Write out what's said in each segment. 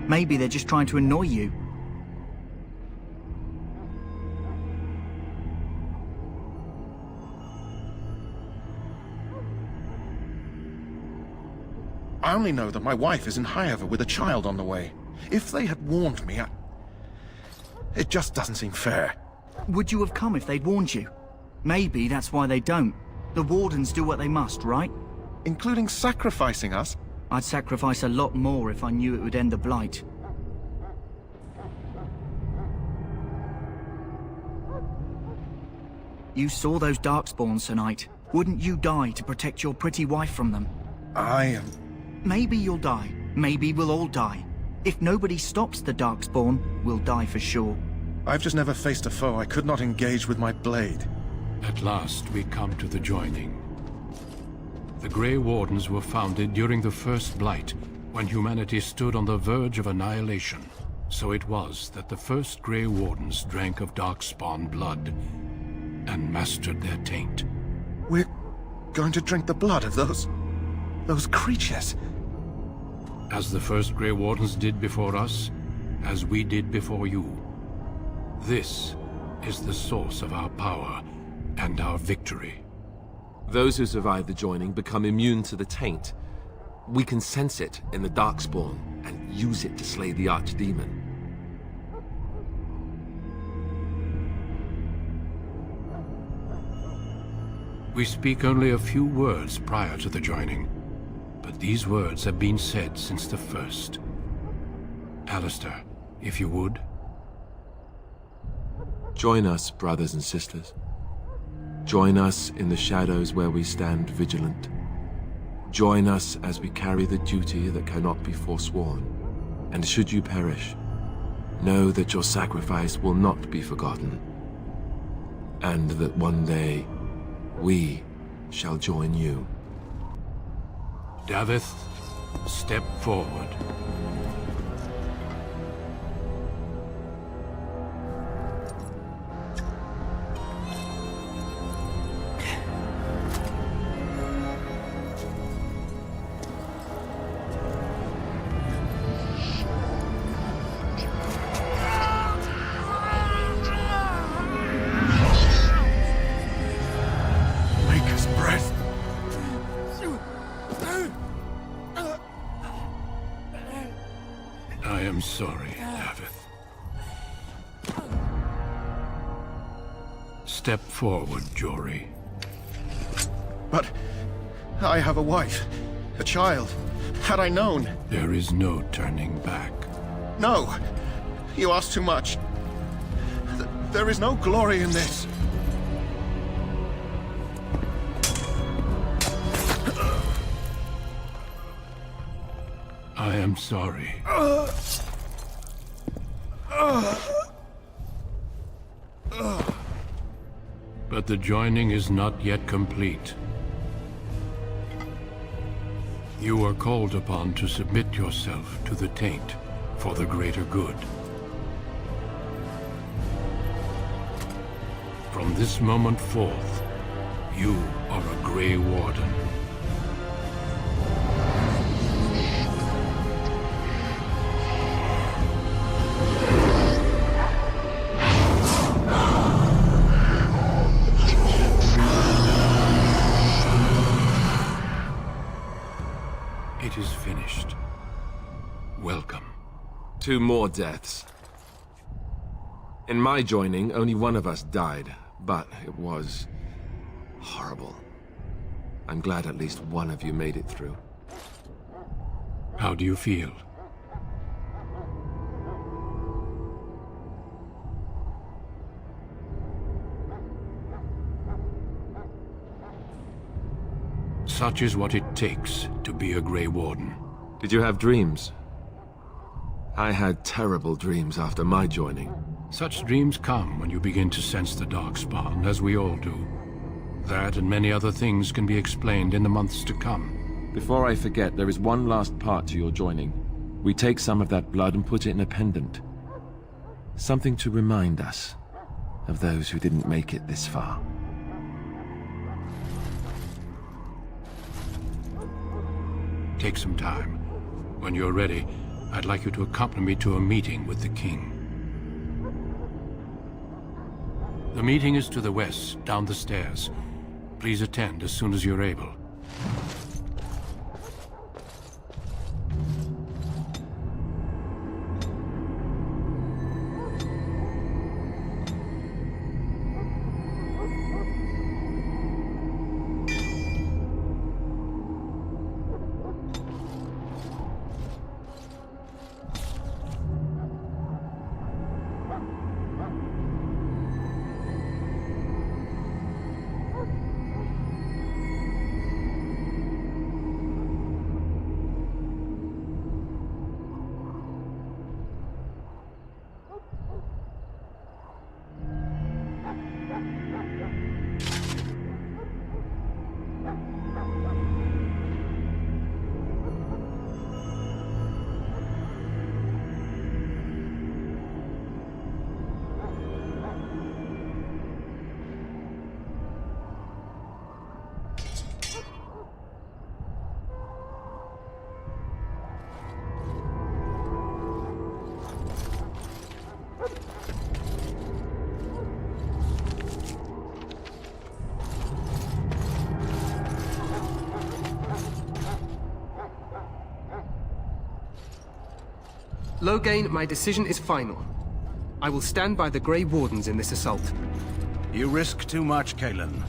Maybe they're just trying to annoy you. I only know that my wife is in Highever with a child on the way. If they had warned me, it just doesn't seem fair. Would you have come if they'd warned you? Maybe that's why they don't. The Wardens do what they must, right? Including sacrificing us? I'd sacrifice a lot more if I knew it would end the Blight. You saw those Darkspawns tonight. Wouldn't you die to protect your pretty wife from them? I am... Maybe you'll die. Maybe we'll all die. If nobody stops the Darkspawn, we'll die for sure. I've just never faced a foe I could not engage with my blade. At last, we come to the joining. The Grey Wardens were founded during the First Blight, when humanity stood on the verge of annihilation. So it was that the first Grey Wardens drank of Darkspawn blood and mastered their taint. We're going to drink the blood of those creatures. As the first Grey Wardens did before us, as we did before you. This is the source of our power and our victory. Those who survive the joining become immune to the taint. We can sense it in the Darkspawn and use it to slay the Archdemon. We speak only a few words prior to the joining, but these words have been said since the first. Alistair, if you would. Join us, brothers and sisters. Join us in the shadows where we stand vigilant. Join us as we carry the duty that cannot be forsworn. And should you perish, know that your sacrifice will not be forgotten. And that one day, we shall join you. Davith, step forward. I am sorry, Davith. Step forward, Jory. But I have a wife, a child. Had I known... There is no turning back. No! You ask too much. There is no glory in this. I am sorry. But the joining is not yet complete. You are called upon to submit yourself to the taint for the greater good. From this moment forth, you are a Grey Warden. It is finished. Welcome. 2 more deaths. In my joining, only one of us died, but it was horrible. I'm glad at least one of you made it through. How do you feel? Such is what it takes to be a Grey Warden. Did you have dreams? I had terrible dreams after my joining. Such dreams come when you begin to sense the Darkspawn, as we all do. That and many other things can be explained in the months to come. Before I forget, there is one last part to your joining. We take some of that blood and put it in a pendant. Something to remind us of those who didn't make it this far. Take some time. When you're ready, I'd like you to accompany me to a meeting with the king. The meeting is to the west, down the stairs. Please attend as soon as you're able. Loghain, my decision is final. I will stand by the Grey Wardens in this assault. You risk too much, Cailan.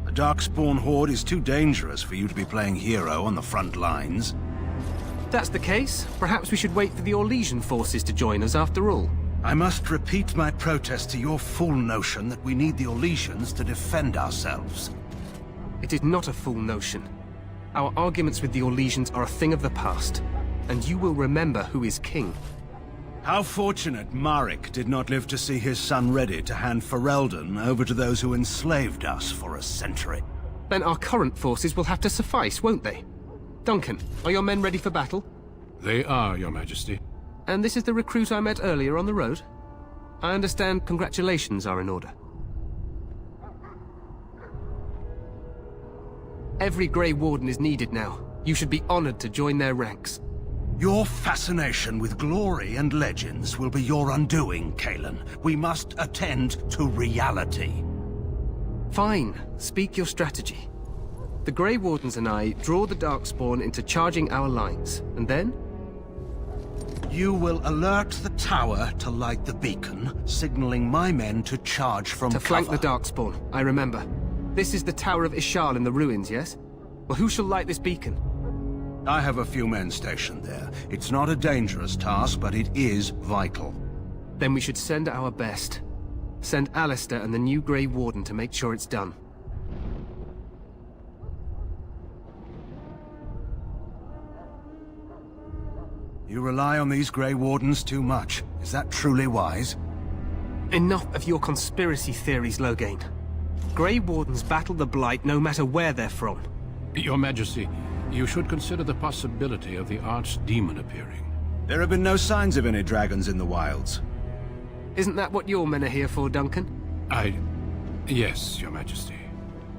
The Darkspawn Horde is too dangerous for you to be playing hero on the front lines. If that's the case, perhaps we should wait for the Orlesian forces to join us after all. I must repeat my protest to your fool notion that we need the Orlesians to defend ourselves. It is not a fool notion. Our arguments with the Orlesians are a thing of the past, and you will remember who is king. How fortunate Marek did not live to see his son ready to hand Ferelden over to those who enslaved us for a century. Then our current forces will have to suffice, won't they? Duncan, are your men ready for battle? They are, Your Majesty. And this is the recruit I met earlier on the road? I understand congratulations are in order. Every Grey Warden is needed now. You should be honored to join their ranks. Your fascination with glory and legends will be your undoing, Cailan. We must attend to reality. Fine. Speak your strategy. The Grey Wardens and I draw the Darkspawn into charging our lines, and then? You will alert the tower to light the beacon, signaling my men to charge from To flank cover. the Darkspawn, I remember. This is the Tower of Ishal in the ruins, yes? Well, who shall light this beacon? I have a few men stationed there. It's not a dangerous task, but it is vital. Then we should send our best. Send Alistair and the new Grey Warden to make sure it's done. You rely on these Grey Wardens too much. Is that truly wise? Enough of your conspiracy theories, Loghain. Grey Wardens battle the Blight no matter where they're from. Your Majesty, you should consider the possibility of the Archdemon appearing. There have been no signs of any dragons in the wilds. Isn't that what your men are here for, Duncan? Yes, Your Majesty.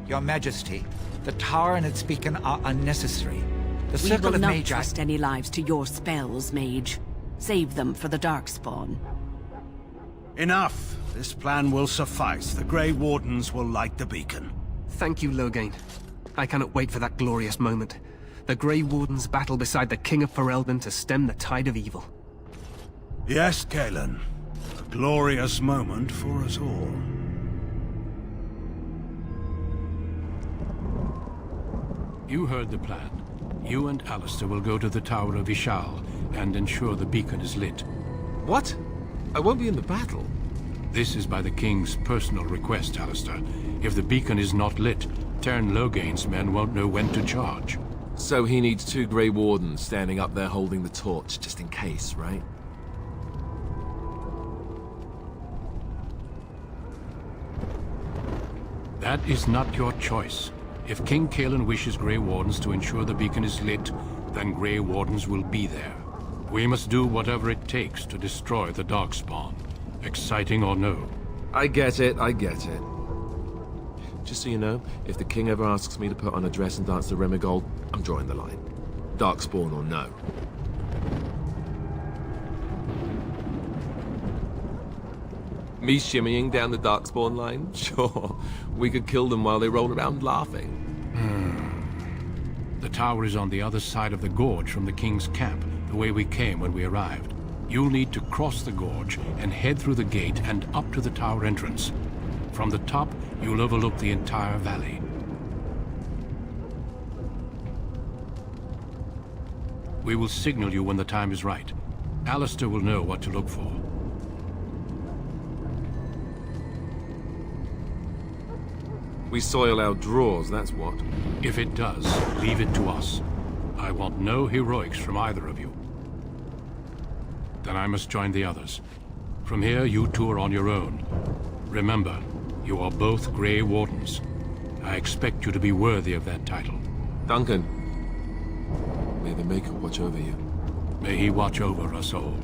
Your Majesty, the tower and its beacon are unnecessary. The We Circle will of not Magi... trust any lives to your spells, Mage. Save them for the Darkspawn. Enough! This plan will suffice. The Grey Wardens will light the beacon. Thank you, Loghain. I cannot wait for that glorious moment. The Grey Wardens battle beside the King of Ferelden to stem the tide of evil. Yes, Cailan. A glorious moment for us all. You heard the plan. You and Alistair will go to the Tower of Ishal and ensure the beacon is lit. What? I won't be in the battle. This is by the King's personal request, Alistair. If the beacon is not lit, Tern Loghain's men won't know when to charge. So he needs 2 Grey Wardens standing up there holding the torch, just in case, right? That is not your choice. If King Cailan wishes Grey Wardens to ensure the beacon is lit, then Grey Wardens will be there. We must do whatever it takes to destroy the Darkspawn, exciting or no. I get it, I get it. Just so you know, if the king ever asks me to put on a dress and dance to Remigold, I'm drawing the line. Darkspawn or no. Me shimmying down the Darkspawn line? Sure. We could kill them while they roll around laughing. The tower is on the other side of the gorge from the King's camp, the way we came when we arrived. You'll need to cross the gorge and head through the gate and up to the tower entrance. From the top, you'll overlook the entire valley. We will signal you when the time is right. Alistair will know what to look for. We soil our drawers, that's what. If it does, leave it to us. I want no heroics from either of you. Then I must join the others. From here, you two are on your own. Remember, you are both Grey Wardens. I expect you to be worthy of that title. Duncan, may the Maker watch over you. May he watch over us all.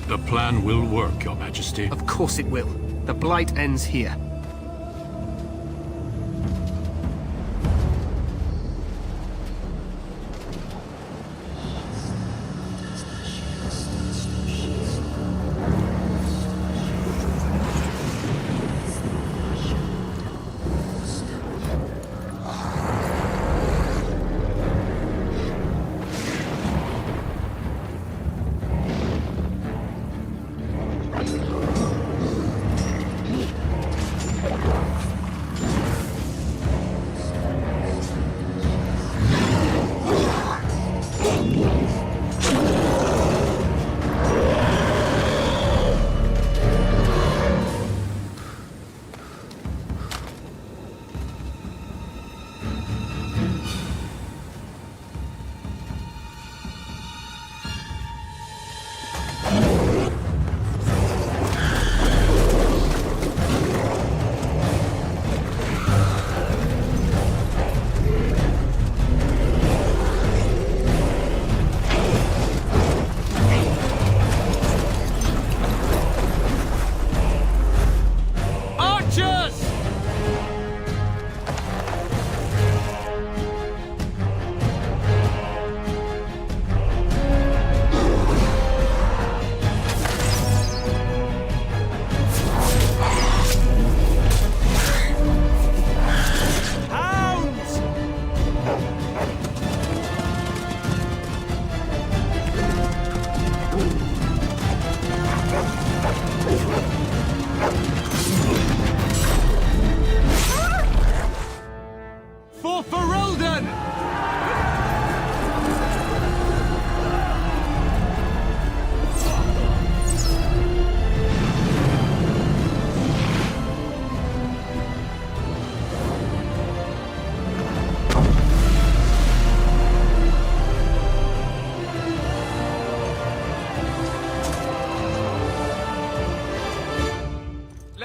The plan will work, Your Majesty. Of course it will. The Blight ends here.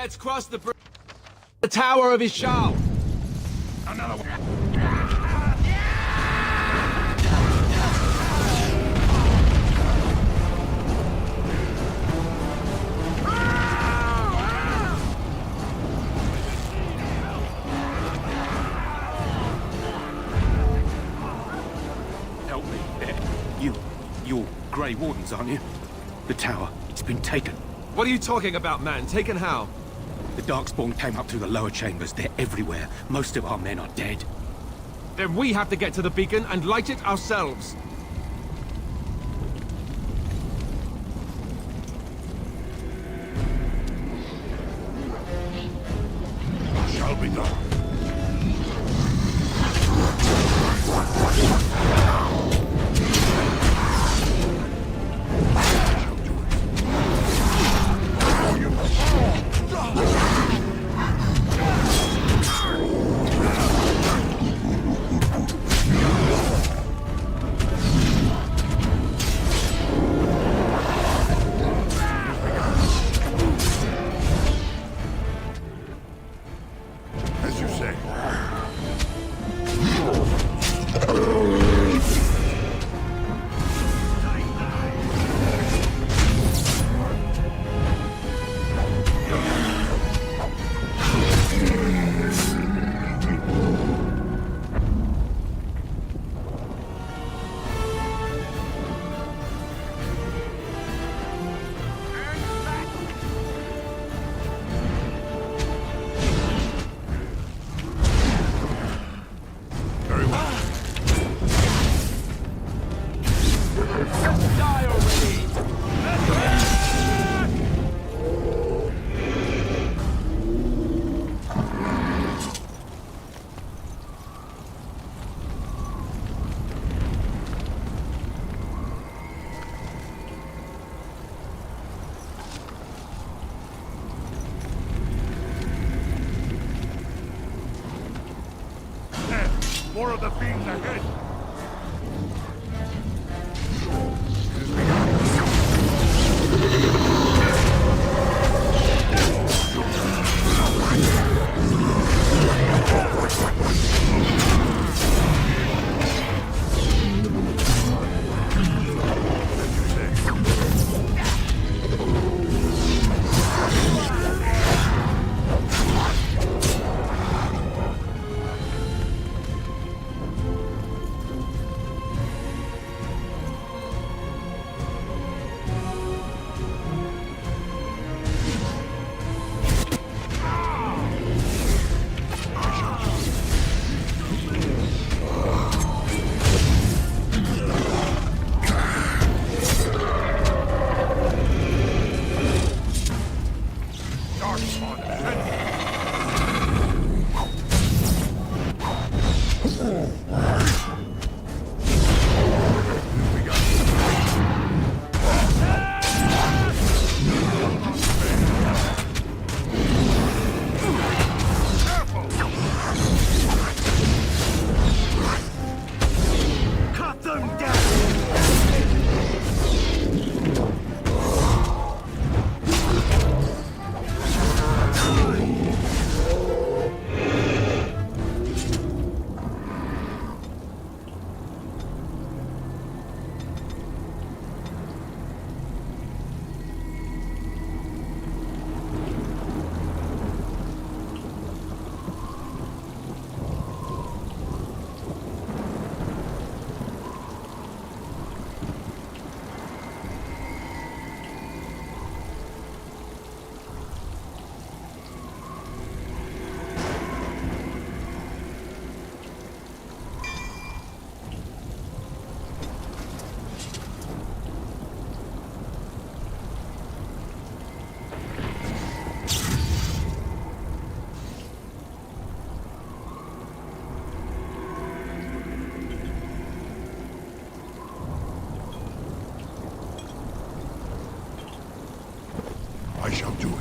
Let's cross the bridge. The Tower of Ishal. Another one. Help me. You're Grey Wardens, aren't you? The tower, it's been taken. What are you talking about, man? Taken how? The Darkspawn came up through the lower chambers. They're everywhere. Most of our men are dead. Then we have to get to the beacon and light it ourselves. Shall be done. As you say. Very well. Die already! More of the fiends ahead. I shall do it.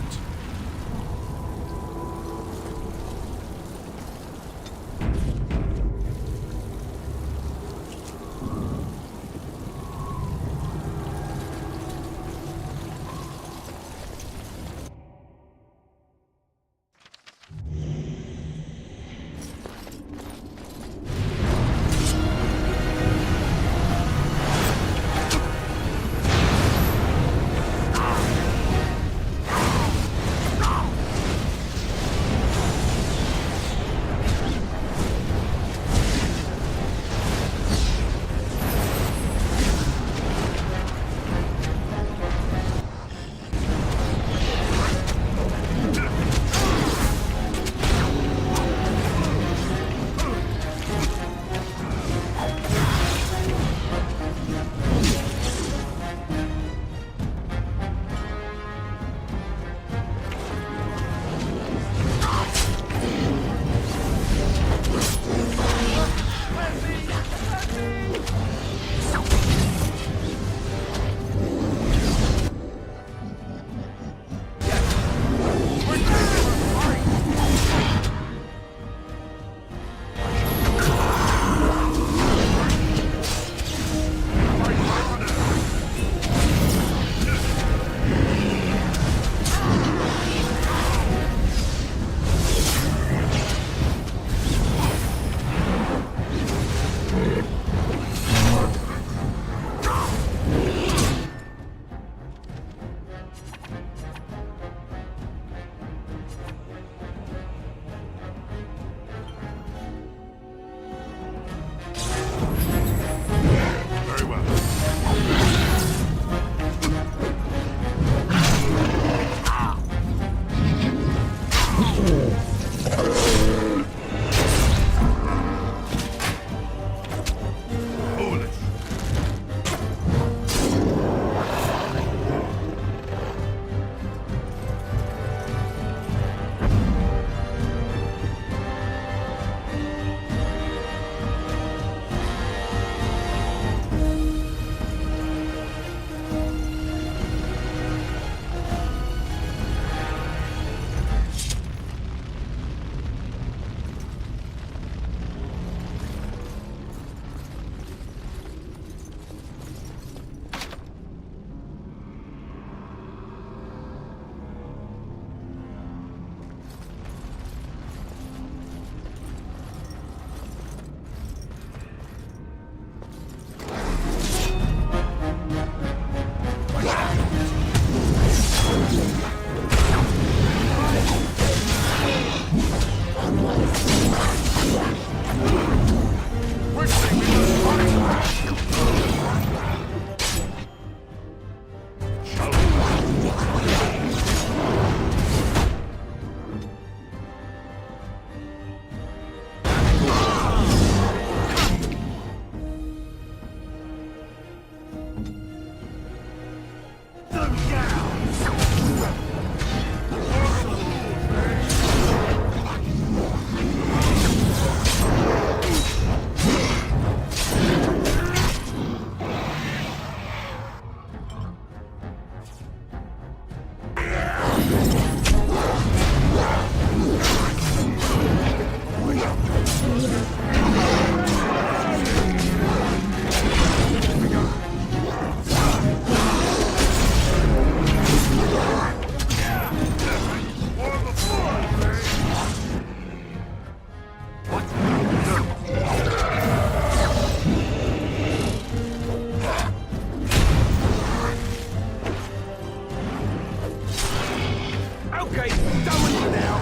Okay, done with you now.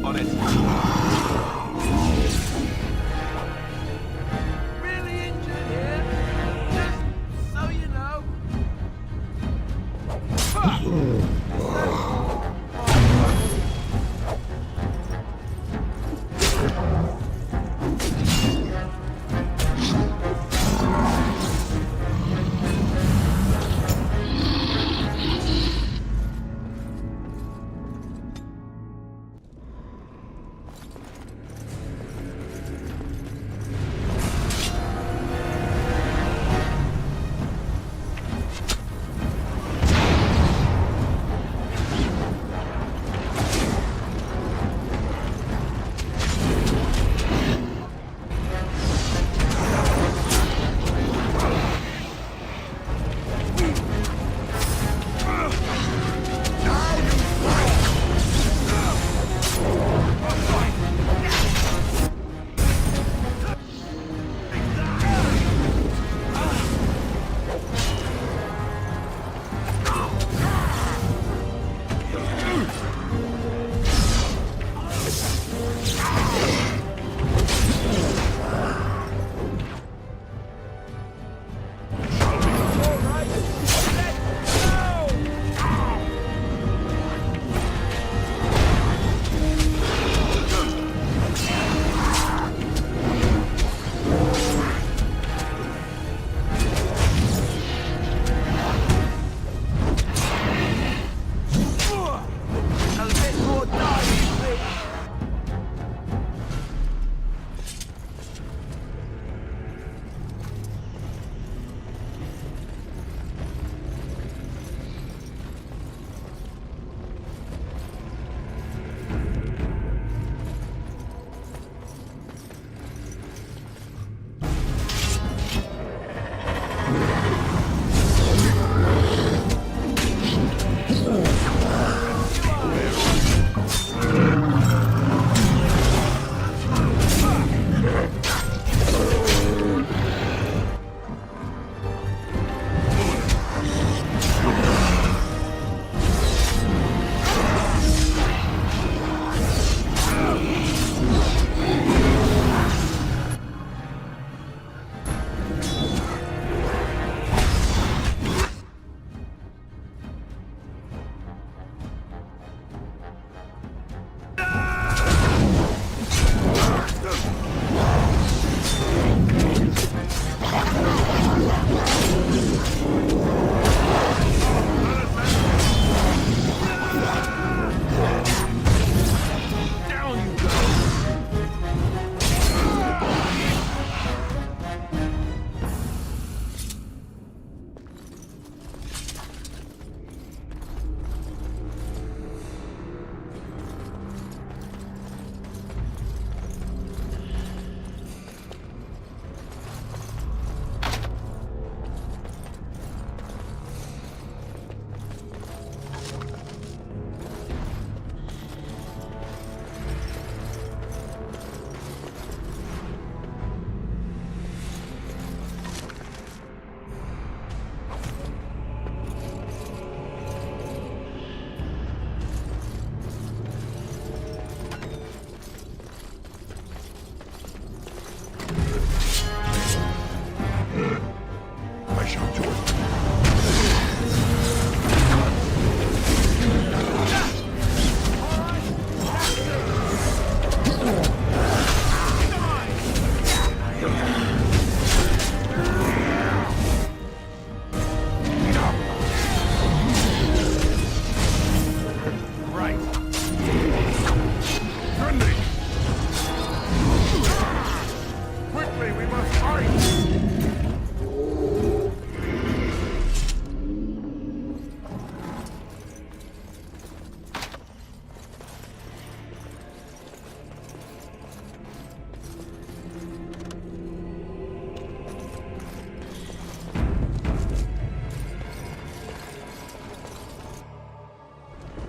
On it. Really injured here? Just so you know.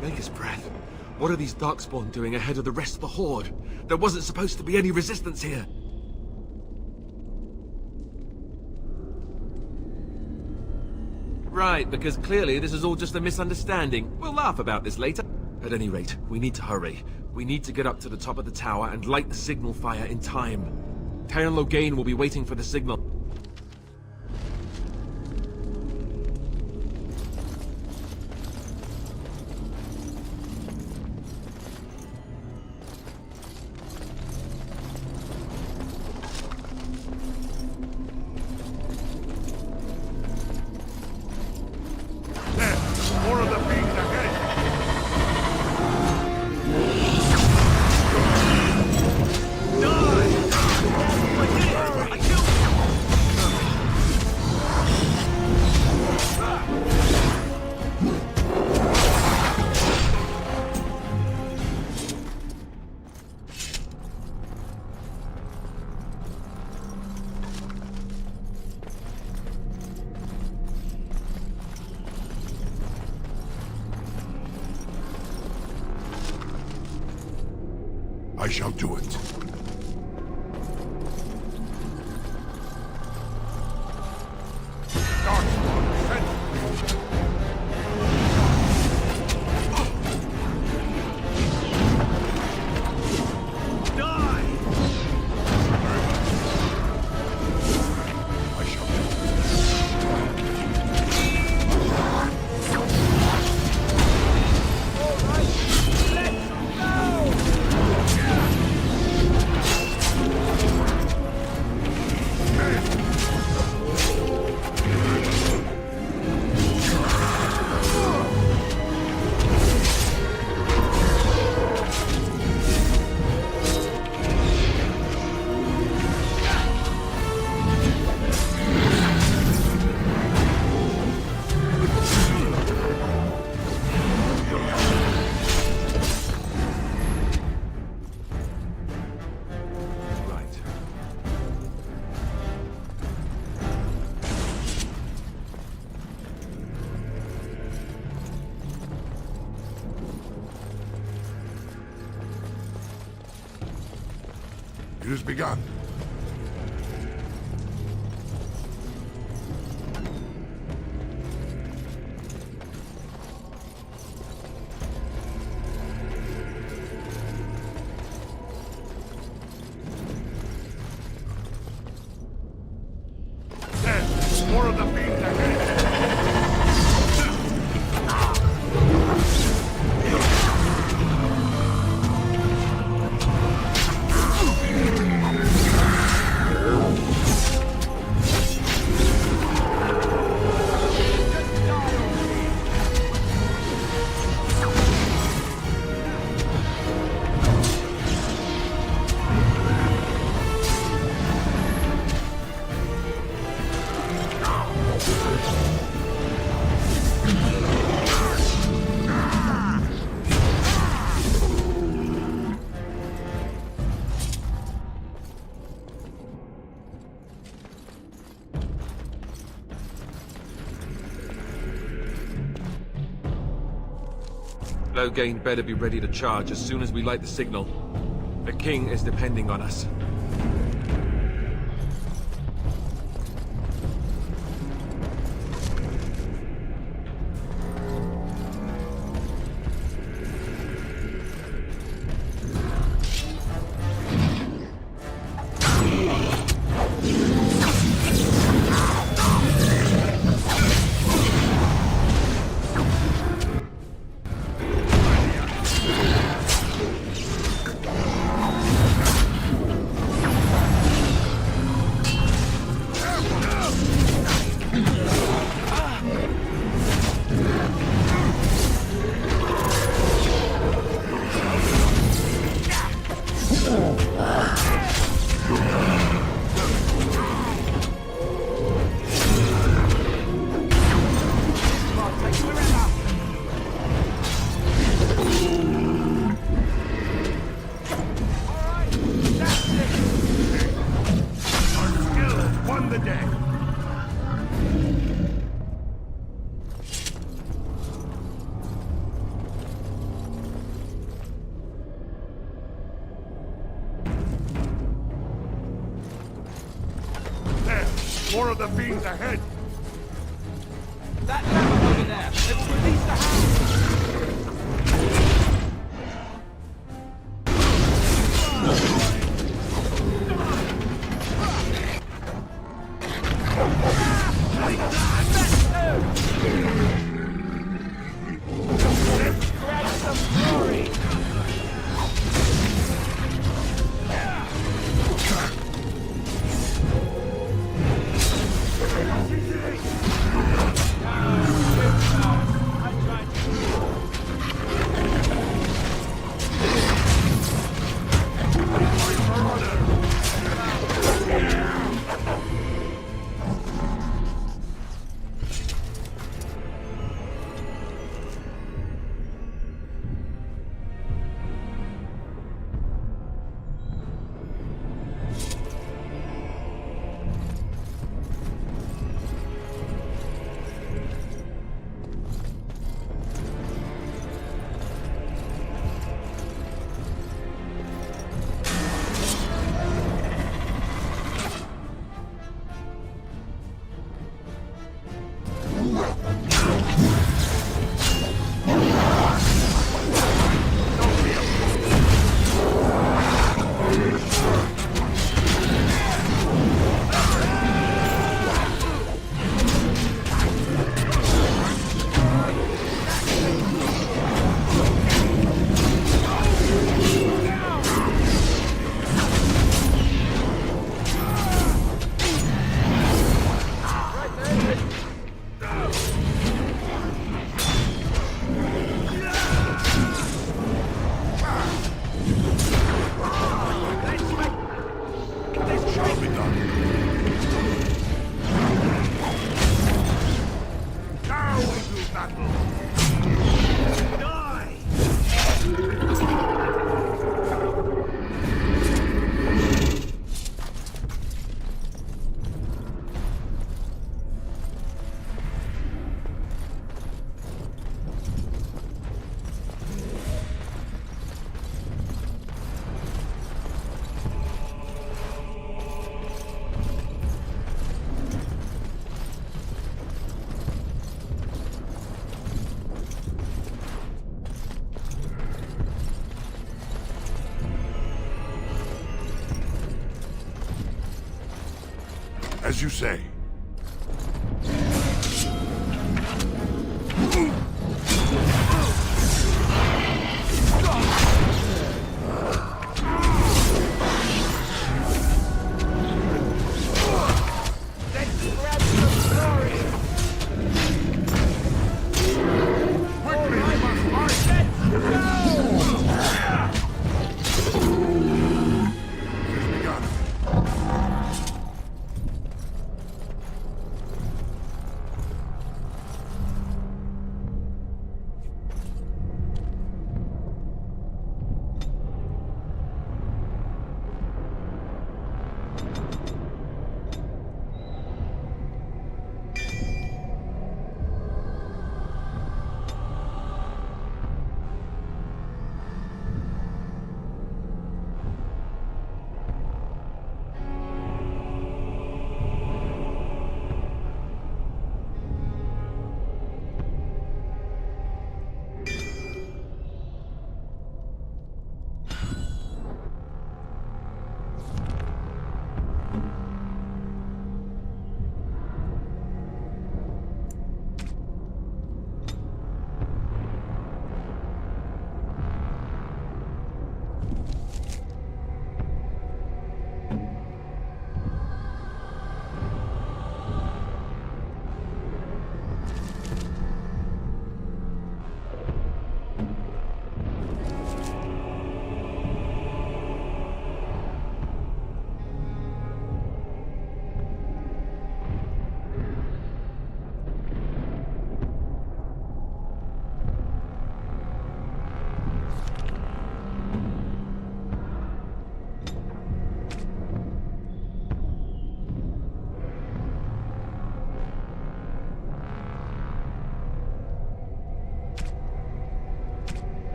Make his breath. What are these Darkspawn doing ahead of the rest of the Horde? There wasn't supposed to be any resistance here. Right, because clearly this is all just a misunderstanding. We'll laugh about this later. At any rate, we need to hurry. We need to get up to the top of the tower and light the signal fire in time. Teyrn Loghain will be waiting for the signal. More of the beings ahead! I shall do it. It has begun. More of the beings ahead! Loghain better be ready to charge as soon as we light the signal. The king is depending on us. More of the fiends ahead! That lever over there! Let's release the hound! As you say.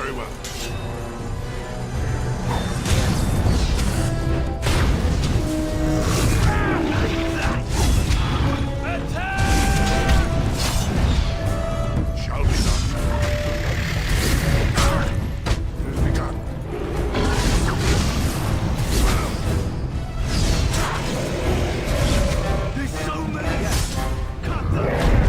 Very well. Shall be done. It has begun. There's so many! Cut them!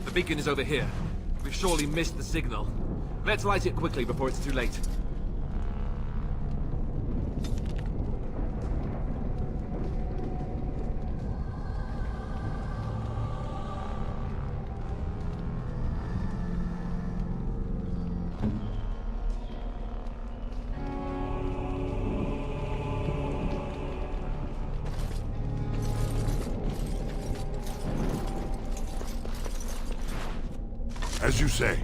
The beacon is over here. We've surely missed the signal. Let's light it quickly before it's too late. As you say.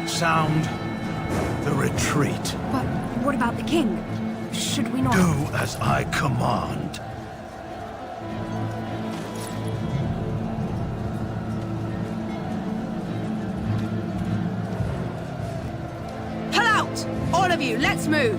Sound the retreat. But what about the king? Should we not... Do as I command. Pull out! All of you, let's move!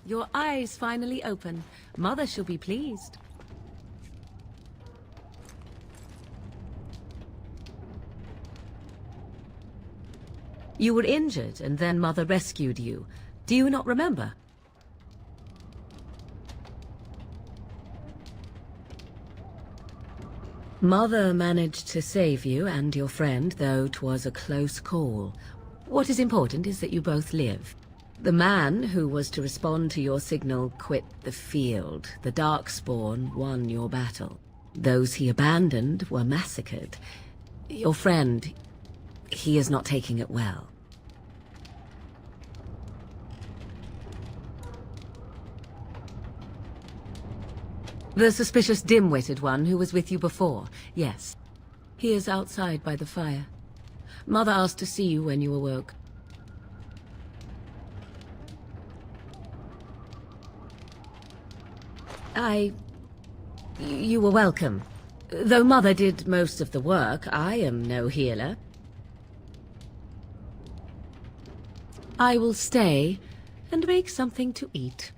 Your eyes finally open. Mother shall be pleased. You were injured, and then Mother rescued you. Do you not remember? Mother managed to save you and your friend, though 'twas a close call. What is important is that you both live. The man who was to respond to your signal quit the field. The Darkspawn won your battle. Those he abandoned were massacred. Your friend, he is not taking it well. The suspicious dim-witted one who was with you before, yes. He is outside by the fire. Mother asked to see you when you awoke. You were welcome. Though Mother did most of the work, I am no healer. I will stay and make something to eat.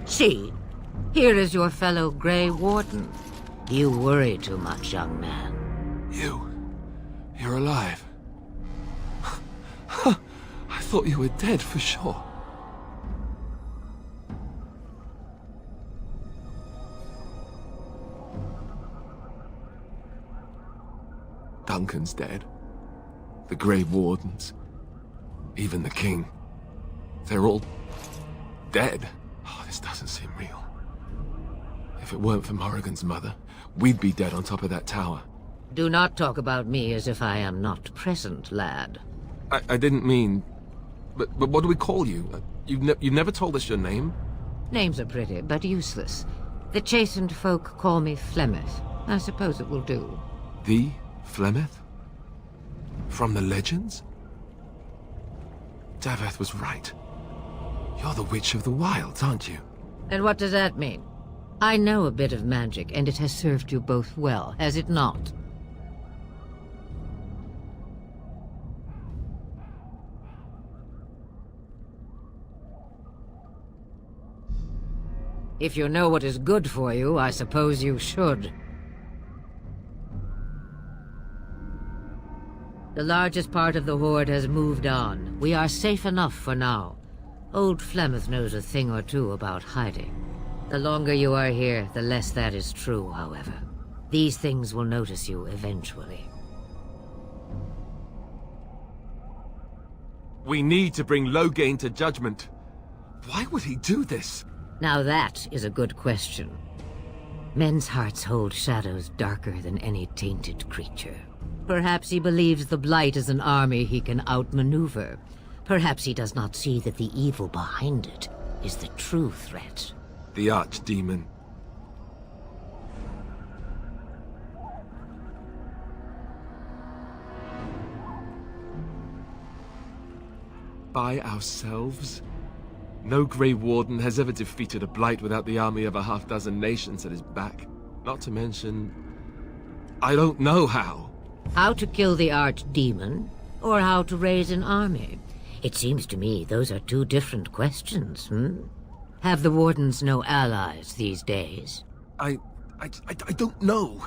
See, here is your fellow Grey Warden. You worry too much, young man. You're alive. I thought you were dead for sure. Duncan's dead. The Grey Wardens. Even the King. They're all dead. Oh, this doesn't seem real. If it weren't for Morrigan's mother, we'd be dead on top of that tower. Do not talk about me as if I am not present, lad. I didn't mean... But what do we call you? You've never told us your name? Names are pretty, but useless. The chastened folk call me Flemeth. I suppose it will do. The Flemeth? From the legends? Daveth was right. You're the Witch of the Wilds, aren't you? And what does that mean? I know a bit of magic, and it has served you both well, has it not? If you know what is good for you, I suppose you should. The largest part of the Horde has moved on. We are safe enough for now. Old Flemeth knows a thing or two about hiding. The longer you are here, the less that is true, however. These things will notice you eventually. We need to bring Loghain to judgment. Why would he do this? Now that is a good question. Men's hearts hold shadows darker than any tainted creature. Perhaps he believes the Blight is an army he can outmaneuver. Perhaps he does not see that the evil behind it is the true threat. The Archdemon. By ourselves? No Grey Warden has ever defeated a Blight without the army of a half-dozen nations at his back. Not to mention... I don't know how. How to kill the Archdemon, or how to raise an army? It seems to me those are two different questions, Have the Wardens no allies these days? I don't know.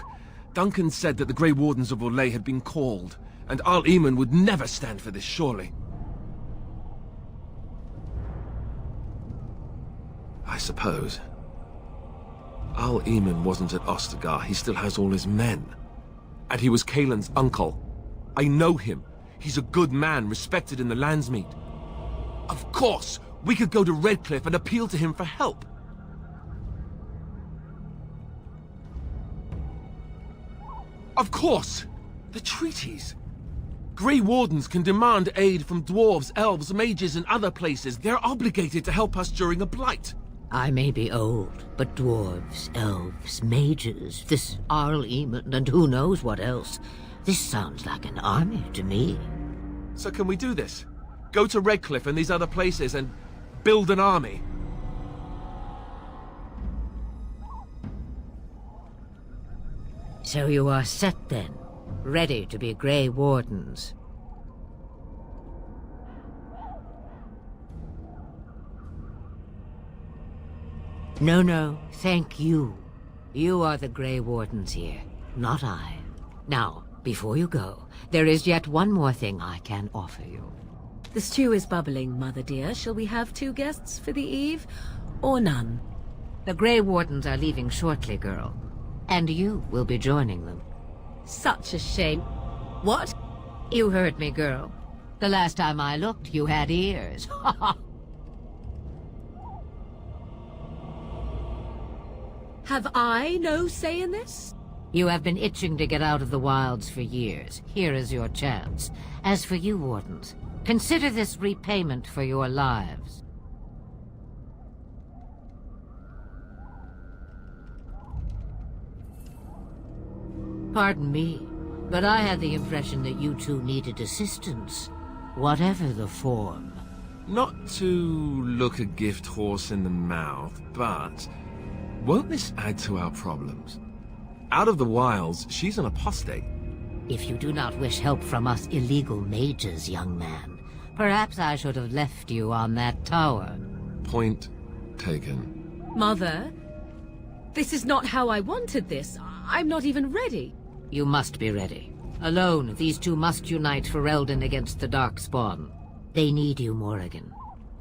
Duncan said that the Grey Wardens of Orlais had been called, and Arl Eamon would never stand for this, surely. I suppose. Arl Eamon wasn't at Ostagar. He still has all his men. And he was Cailan's uncle. I know him. He's a good man, respected in the Landsmeet. Of course, we could go to Redcliffe and appeal to him for help. Of course! The treaties! Grey Wardens can demand aid from dwarves, elves, mages, and other places. They're obligated to help us during a blight. I may be old, but dwarves, elves, mages, this Arl Eamon, and who knows what else. This sounds like an army to me. So can we do this? Go to Redcliffe and these other places and build an army? So you are set then, ready to be Grey Wardens. No, thank you. You are the Grey Wardens here, not I. Now, before you go, there is yet one more thing I can offer you. The stew is bubbling, Mother dear. Shall we have 2 guests for the eve, or none? The Grey Wardens are leaving shortly, girl. And you will be joining them. Such a shame. What? You heard me, girl. The last time I looked, you had ears. Have I no say in this? You have been itching to get out of the wilds for years. Here is your chance. As for you, Wardens, consider this repayment for your lives. Pardon me, but I had the impression that you two needed assistance, whatever the form. Not to look a gift horse in the mouth, but won't this add to our problems? Out of the wilds, she's an apostate. If you do not wish help from us illegal mages, young man, perhaps I should have left you on that tower. Point taken. Mother, this is not how I wanted this. I'm not even ready. You must be ready. Alone, these two must unite Ferelden against the Darkspawn. They need you, Morrigan.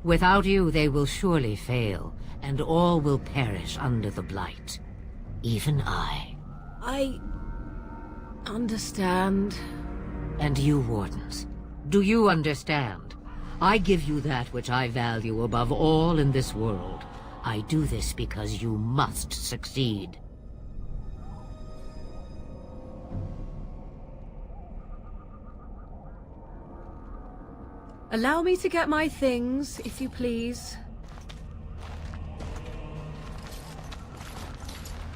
Without you, they will surely fail, and all will perish under the Blight. Even I. I understand. And you, Wardens, do you understand? I give you that which I value above all in this world. I do this because you must succeed. Allow me to get my things, if you please.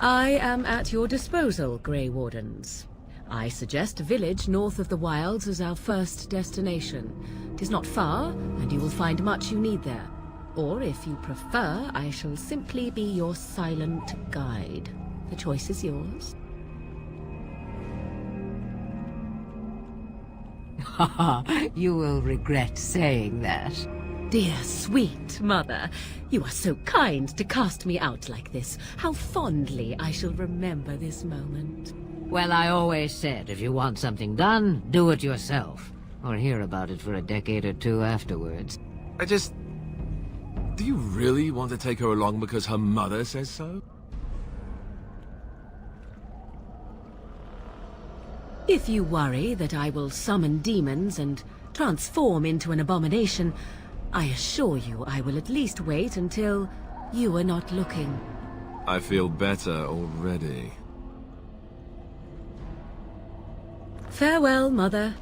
I am at your disposal, Grey Wardens. I suggest a village north of the wilds as our first destination. 'Tis not far, and you will find much you need there. Or, if you prefer, I shall simply be your silent guide. The choice is yours. You will regret saying that. Dear, sweet mother, you are so kind to cast me out like this. How fondly I shall remember this moment. Well, I always said, if you want something done, do it yourself. Or hear about it for a decade or two afterwards. Do you really want to take her along because her mother says so? If you worry that I will summon demons and transform into an abomination, I assure you I will at least wait until you are not looking. I feel better already. Farewell, Mother.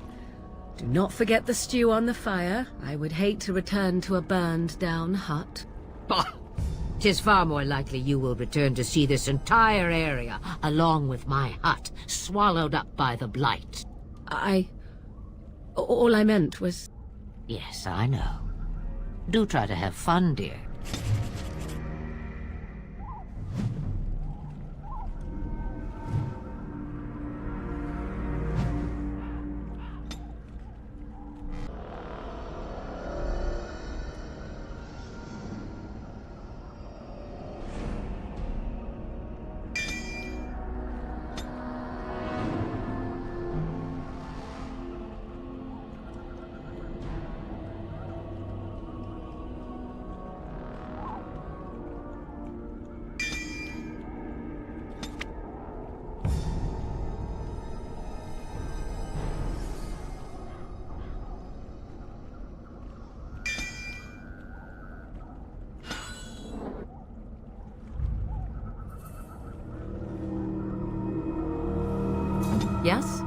Do not forget the stew on the fire. I would hate to return to a burned-down hut. Bah! 'Tis far more likely you will return to see this entire area, along with my hut, swallowed up by the Blight. All I meant was... Yes, I know. Do try to have fun, dear. Yes?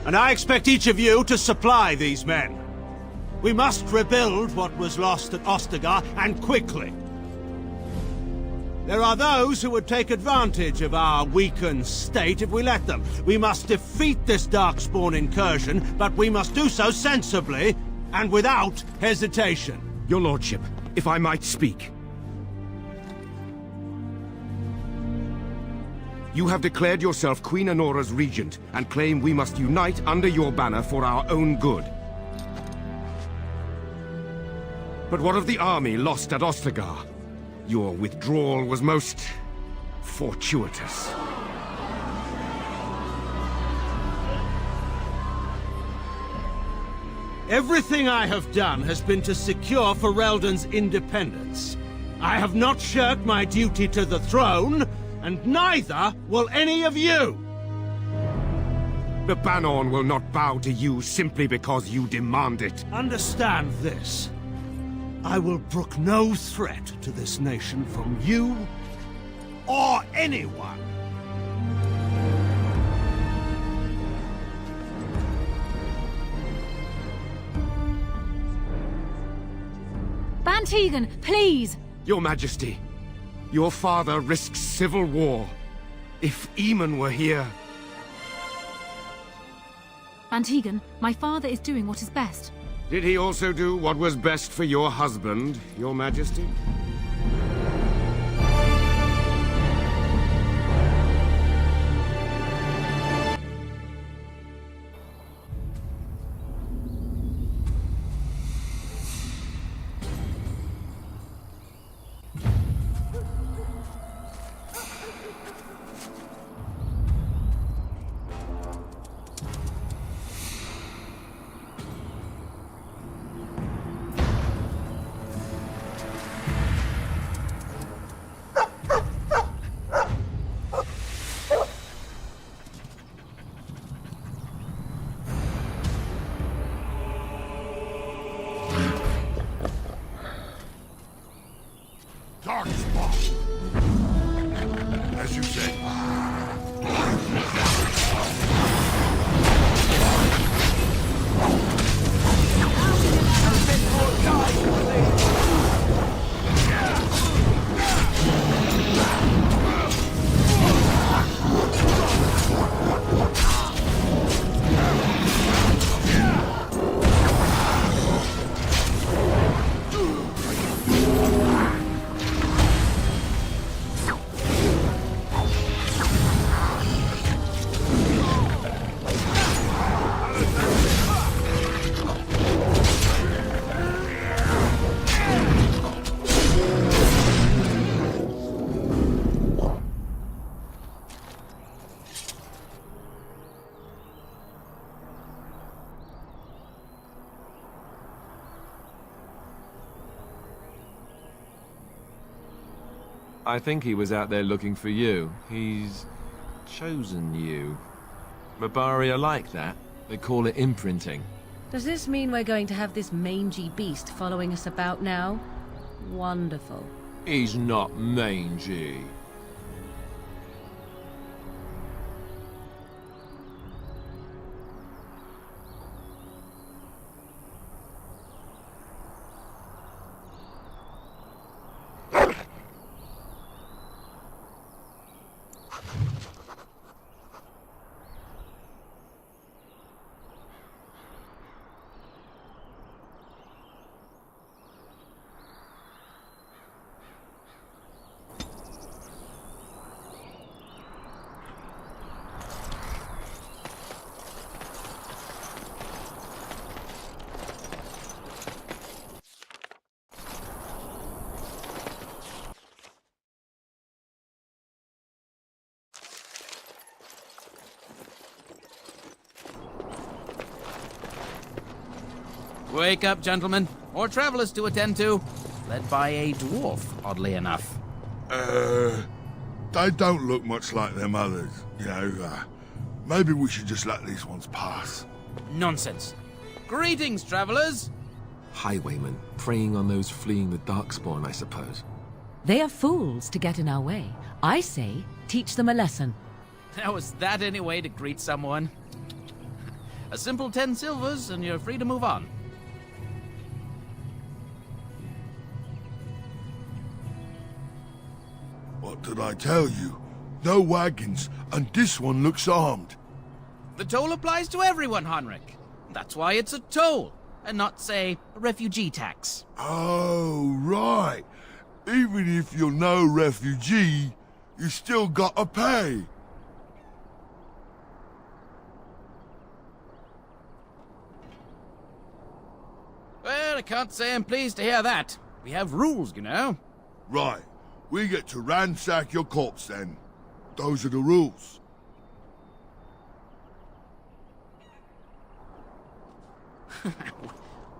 And I expect each of you to supply these men. We must rebuild what was lost at Ostagar, and quickly. There are those who would take advantage of our weakened state if we let them. We must defeat this Darkspawn incursion, but we must do so sensibly and without hesitation. Your lordship, if I might speak. You have declared yourself Queen Anora's regent, and claim we must unite under your banner for our own good. But what of the army lost at Ostagar? Your withdrawal was most fortuitous. Everything I have done has been to secure Ferelden's independence. I have not shirked my duty to the throne, and neither will any of you! The Bannorn will not bow to you simply because you demand it. Understand this. I will brook no threat to this nation from you or anyone. Bantegan, please! Your Majesty, your father risks civil war. If Eamon were here... Bantegan, my father is doing what is best. Did he also do what was best for your husband, Your Majesty? Darkspawn. As you say. I think he was out there looking for you. He's chosen you. Mabari are like that. They call it imprinting. Does this mean we're going to have this mangy beast following us about now? Wonderful. He's not mangy. Wake up, gentlemen. More travelers to attend to. Led by a dwarf, oddly enough. They don't look much like them others, you know. Maybe we should just let these ones pass. Nonsense. Greetings, travelers. Highwaymen, preying on those fleeing the Darkspawn, I suppose. They are fools to get in our way. I say, teach them a lesson. Now, is that any way to greet someone? A simple 10 silvers, and you're free to move on. What did I tell you? No wagons, and this one looks armed. The toll applies to everyone, Heinrich. That's why it's a toll, and not, say, a refugee tax. Oh, right. Even if you're no refugee, you still gotta pay. Well, I can't say I'm pleased to hear that. We have rules, you know. Right. We get to ransack your corpse then. Those are the rules.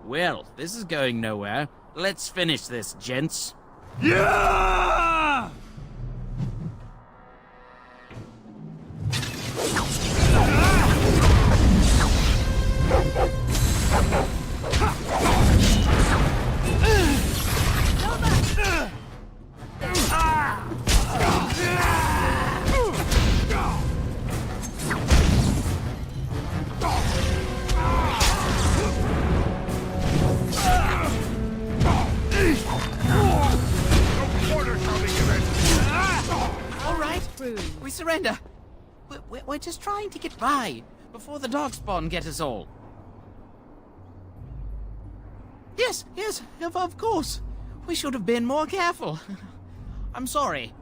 Well, this is going nowhere. Let's finish this, gents. Yeah! All right, we surrender. We're just trying to get by before the Darkspawn get us all. Yes, of course. We should have been more careful. I'm sorry.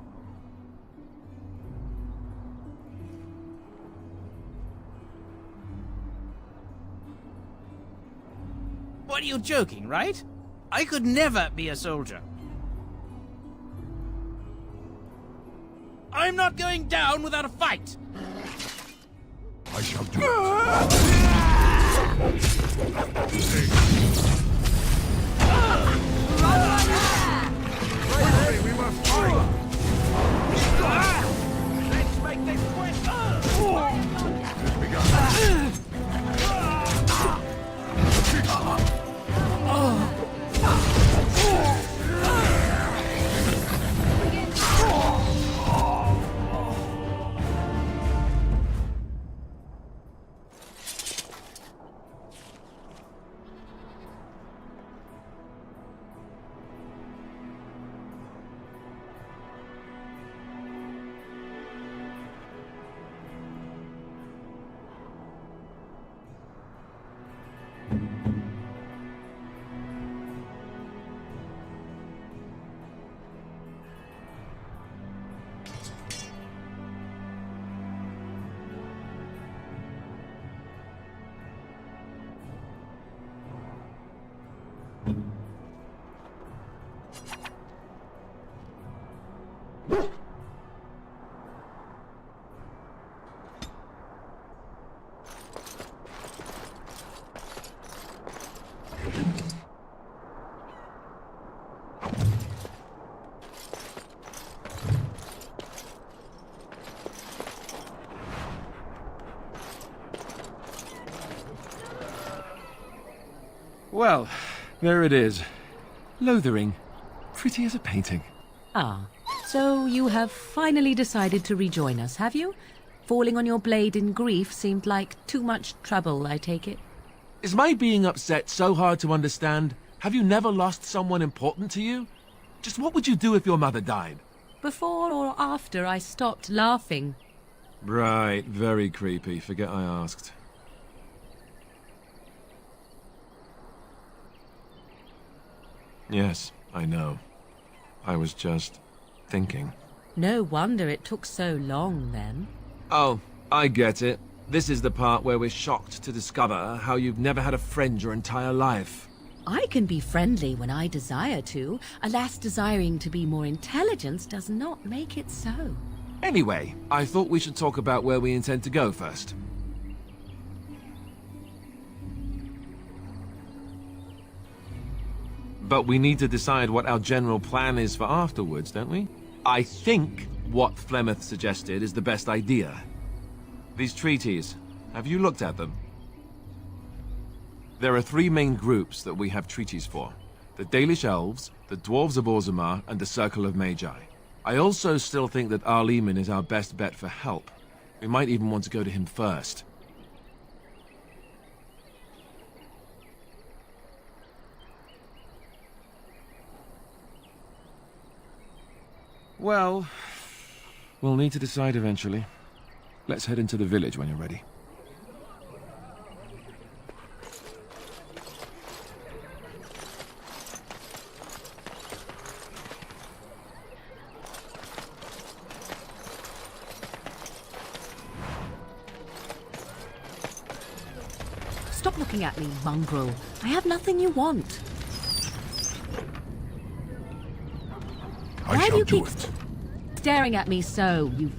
What, are you joking, right? I could never be a soldier. I'm not going down without a fight! I shall do it. We must fight! Let's make this quick! It's begun. Well, there it is. Lothering. Pretty as a painting. Ah, so you have finally decided to rejoin us, have you? Falling on your blade in grief seemed like too much trouble, I take it. Is my being upset so hard to understand? Have you never lost someone important to you? Just what would you do if your mother died? Before or after I stopped laughing. Right, very creepy. Forget I asked. Yes, I know. I was just thinking. No wonder it took so long, then. Oh, I get it. This is the part where we're shocked to discover how you've never had a friend your entire life. I can be friendly when I desire to. Alas, desiring to be more intelligent does not make it so. Anyway, I thought we should talk about where we intend to go first. But we need to decide what our general plan is for afterwards, don't we? I think what Flemeth suggested is the best idea. These treaties, have you looked at them? There are three main groups that we have treaties for. The Dalish Elves, the Dwarves of Orzammar, and the Circle of Magi. I also still think that Arleman is our best bet for help. We might even want to go to him first. Well, we'll need to decide eventually. Let's head into the village when you're ready. Stop looking at me, mongrel. I have nothing you want. Why do you keep staring at me so, you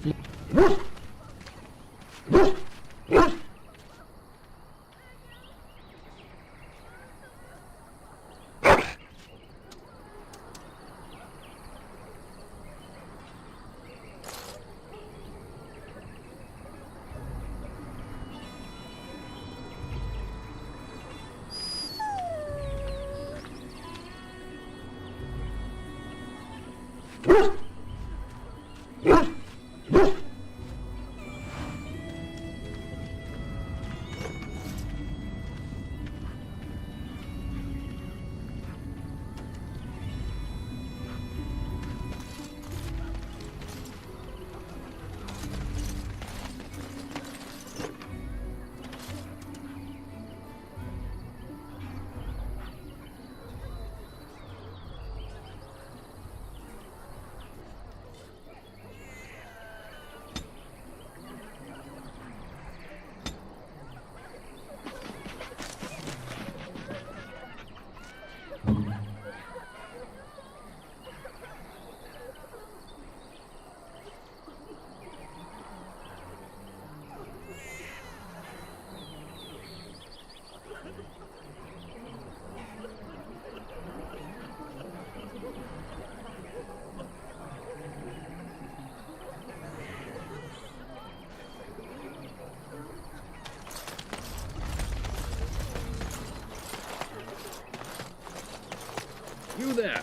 You there.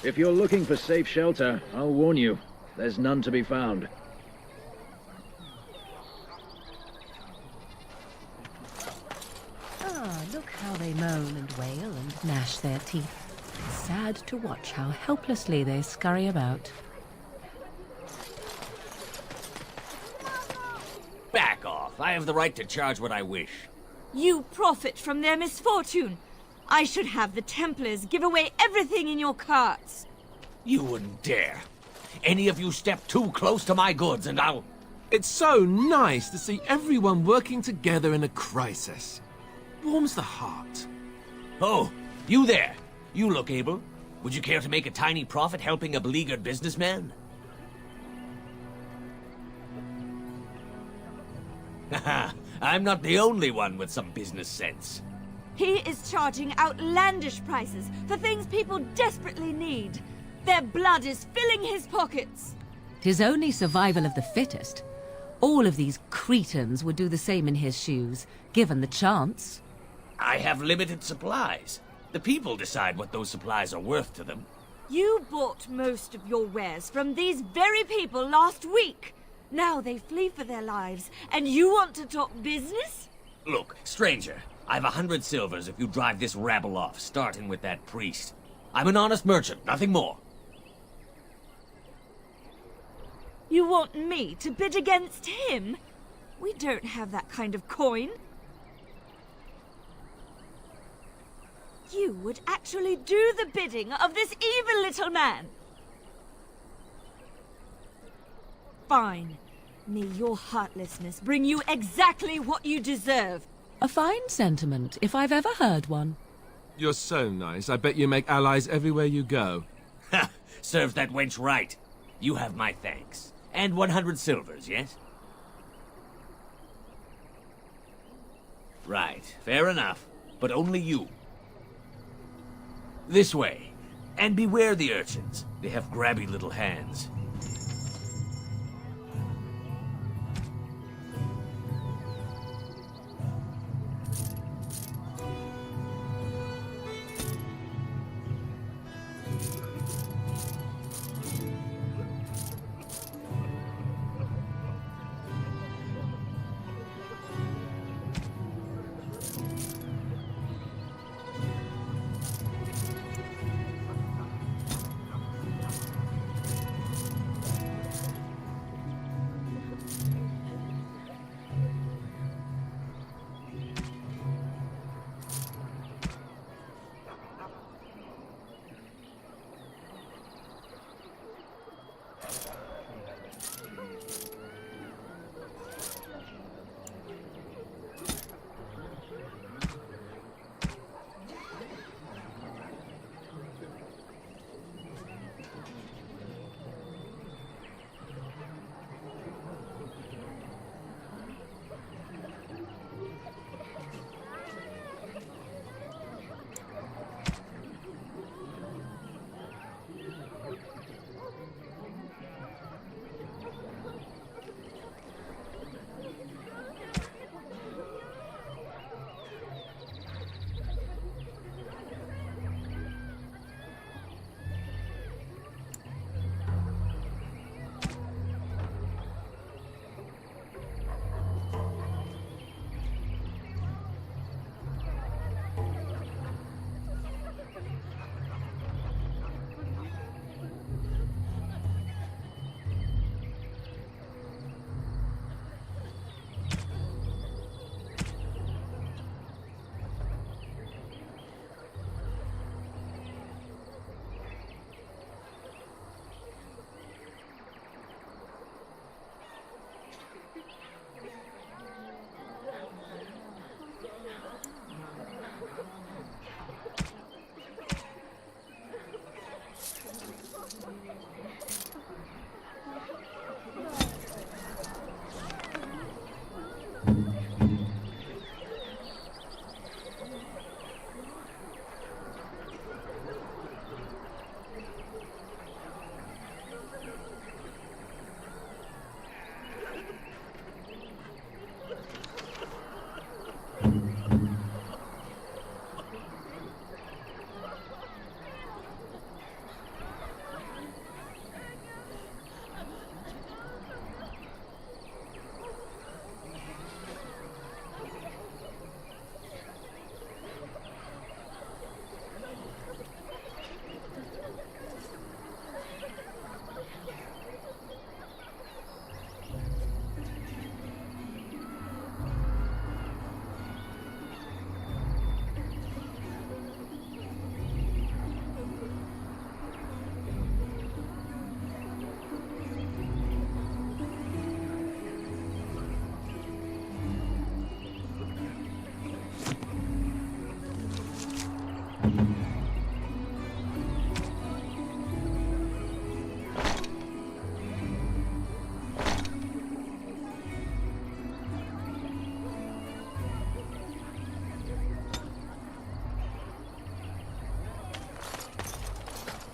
If you're looking for safe shelter, I'll warn you, there's none to be found. Ah, look how they moan and wail and gnash their teeth. It's sad to watch how helplessly they scurry about. Back off. I have the right to charge what I wish. You profit from their misfortune. I should have the Templars give away everything in your carts. You wouldn't dare. Any of you step too close to my goods and I'll... It's so nice to see everyone working together in a crisis. Warms the heart. Oh, you there. You look able. Would you care to make a tiny profit helping a beleaguered businessman? Haha, I'm not the only one with some business sense. He is charging outlandish prices for things people desperately need. Their blood is filling his pockets. 'Tis only survival of the fittest. All of these cretins would do the same in his shoes, given the chance. I have limited supplies. The people decide what those supplies are worth to them. You bought most of your wares from these very people last week. Now they flee for their lives, and you want to talk business? Look, stranger, I've 100 silvers if you drive this rabble off, starting with that priest. I'm an honest merchant, nothing more. You want me to bid against him? We don't have that kind of coin. You would actually do the bidding of this evil little man. Fine. May your heartlessness bring you exactly what you deserve. A fine sentiment, if I've ever heard one. You're so nice. I bet you make allies everywhere you go. Ha! Serves that wench right. You have my thanks. And 100 silvers, yes? Right, fair enough. But only you. This way. And beware the urchins. They have grabby little hands.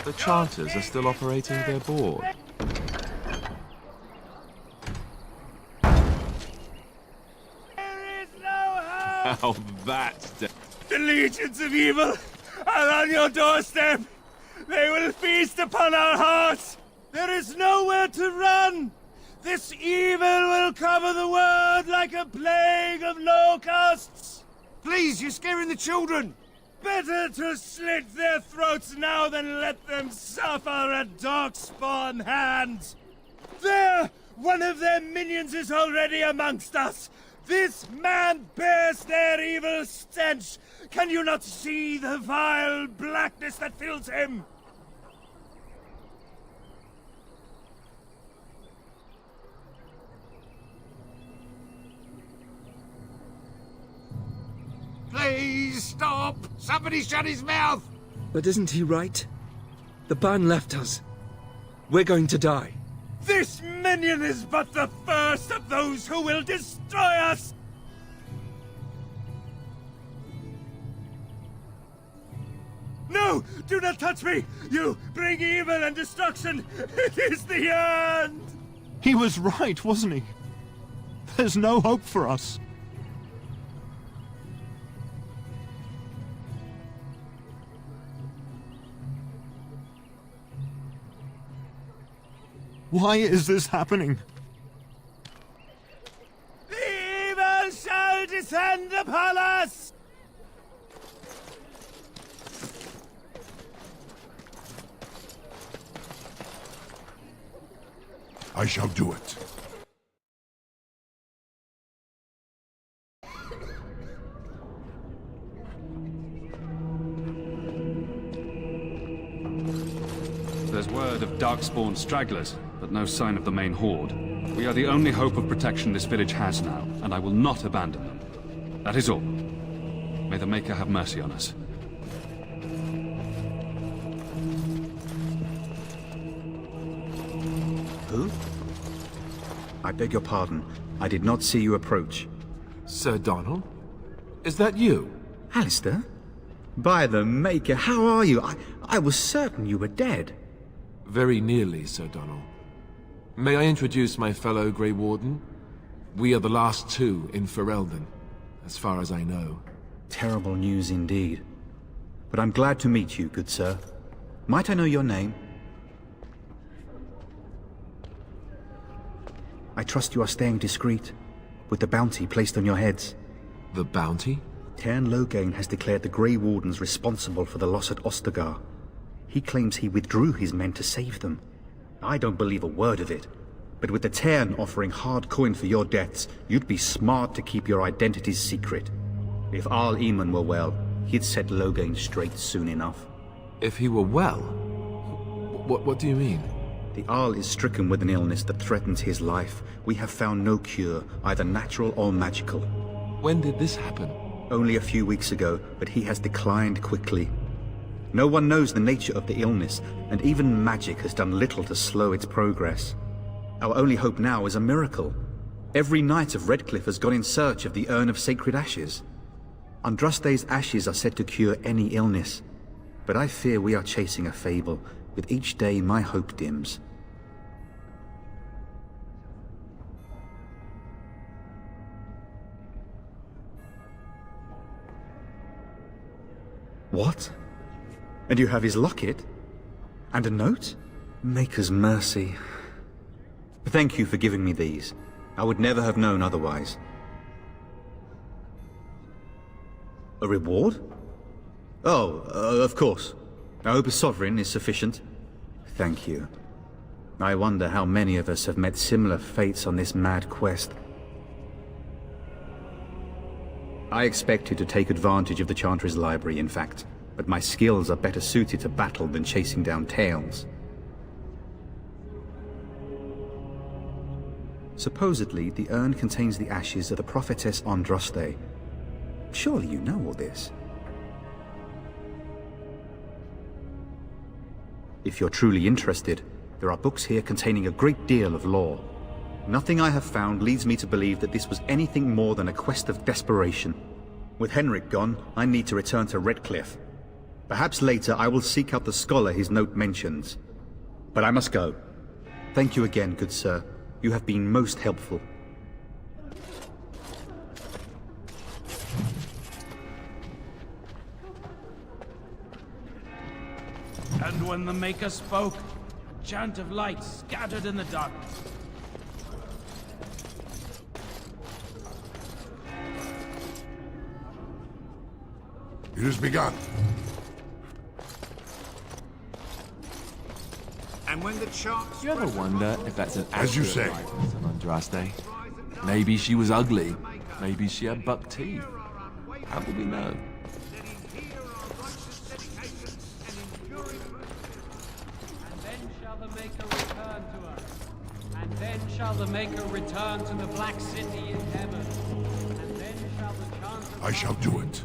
The Chanters are still operating their board. How that's done. The legions of evil are on your doorstep. They will feast upon our hearts. There is nowhere to run. This evil will cover the world like a plague of locusts. Please, you're scaring the children. Better to slit their throats now than let them suffer at Darkspawn hands. There! One of their minions is already amongst us. This man bears their evil stench. Can you not see the vile blackness that fills him? Please stop! Somebody shut his mouth! But isn't he right? The ban left us. We're going to die. This minion is but the first of those who will destroy us! No! Do not touch me! You bring evil and destruction! It is the end! He was right, wasn't he? There's no hope for us. Why is this happening? The evil shall descend upon us! I shall do it. There's word of Darkspawn stragglers, but no sign of the main horde. We are the only hope of protection this village has now, and I will not abandon them. That is all. May the Maker have mercy on us. Who? I beg your pardon. I did not see you approach. Sir Donald? Is that you? Alistair? By the Maker, how are you? I was certain you were dead. Very nearly, Sir Donald. May I introduce my fellow Grey Warden? We are the last two in Ferelden, as far as I know. Terrible news indeed. But I'm glad to meet you, good sir. Might I know your name? I trust you are staying discreet, with the bounty placed on your heads. The bounty? Cairn Loghain has declared the Grey Wardens responsible for the loss at Ostagar. He claims he withdrew his men to save them. I don't believe a word of it. But with the Cairn offering hard coin for your deaths, you'd be smart to keep your identities secret. If Arl Eamon were well, he'd set Loghain straight soon enough. If he were well? What do you mean? The Arl is stricken with an illness that threatens his life. We have found no cure, either natural or magical. When did this happen? Only a few weeks ago, but he has declined quickly. No one knows the nature of the illness, and even magic has done little to slow its progress. Our only hope now is a miracle. Every knight of Redcliffe has gone in search of the Urn of Sacred Ashes. Andraste's ashes are said to cure any illness, but I fear we are chasing a fable. With each day, my hope dims. What? And you have his locket? And a note? Maker's mercy. Thank you for giving me these. I would never have known otherwise. A reward? Oh, of course. I hope a sovereign is sufficient. Thank you. I wonder how many of us have met similar fates on this mad quest. I expected to take advantage of the Chantry's library, in fact, but my skills are better suited to battle than chasing down tales. Supposedly, the urn contains the ashes of the prophetess Andraste. Surely you know all this. If you're truly interested, there are books here containing a great deal of lore. Nothing I have found leads me to believe that this was anything more than a quest of desperation. With Henrik gone, I need to return to Redcliffe. Perhaps later I will seek out the scholar his note mentions. But I must go. Thank you again, good sir. You have been most helpful. And when the Maker spoke, a chant of light scattered in the darkness. It has begun. And when the chant... Do you ever wonder if that's an As you accurate say. likeness of Andraste? Maybe she was ugly. Maybe she had buck teeth. How will we know? And then shall the Maker return to the Black City in heaven. And then shall the chant of... I shall do it.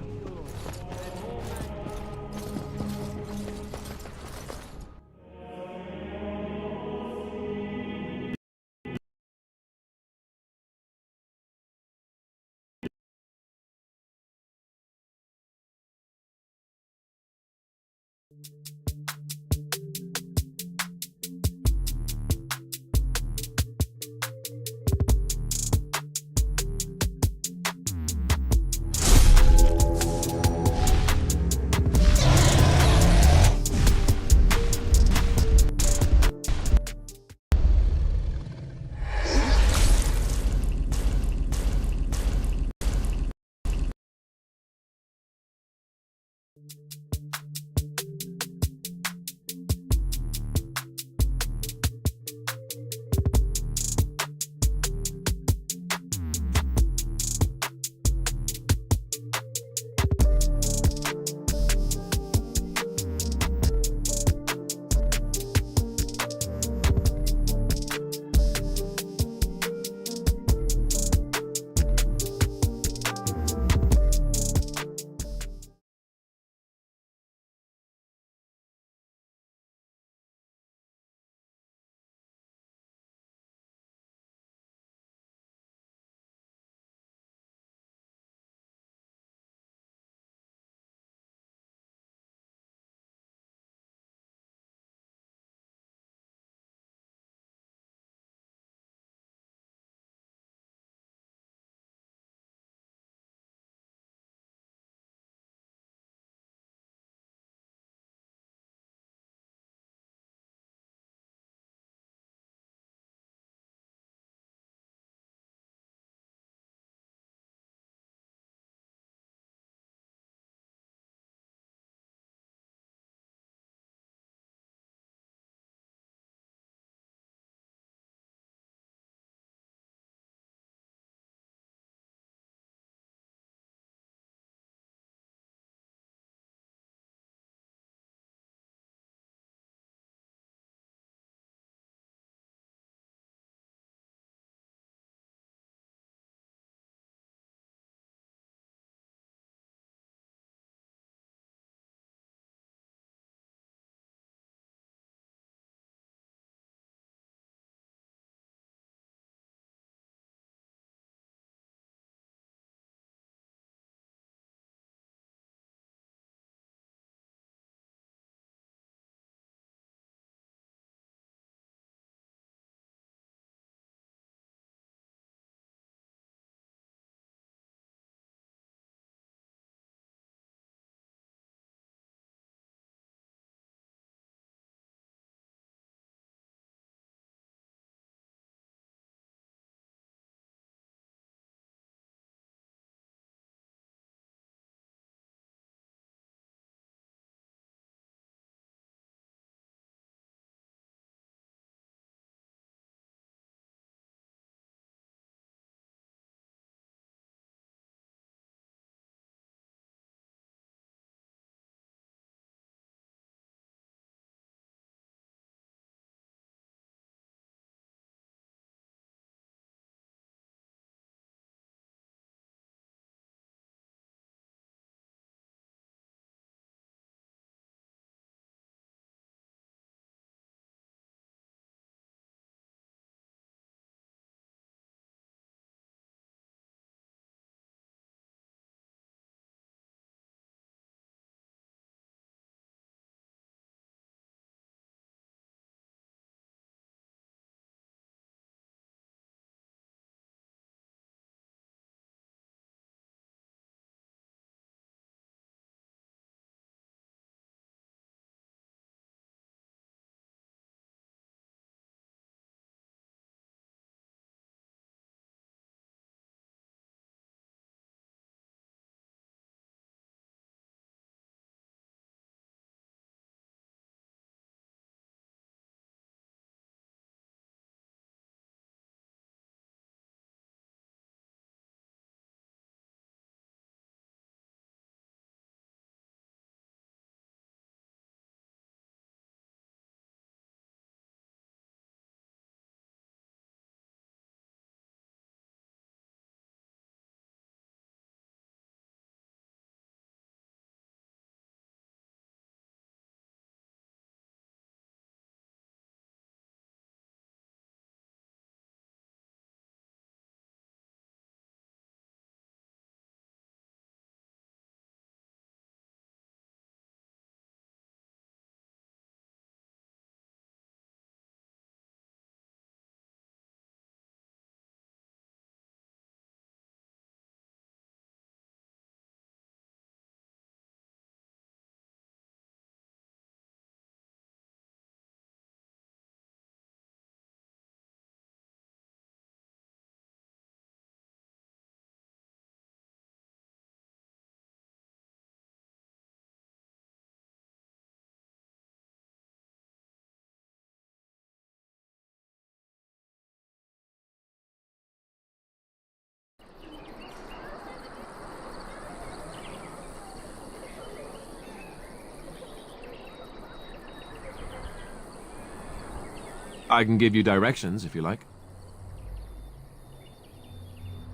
I can give you directions, if you like.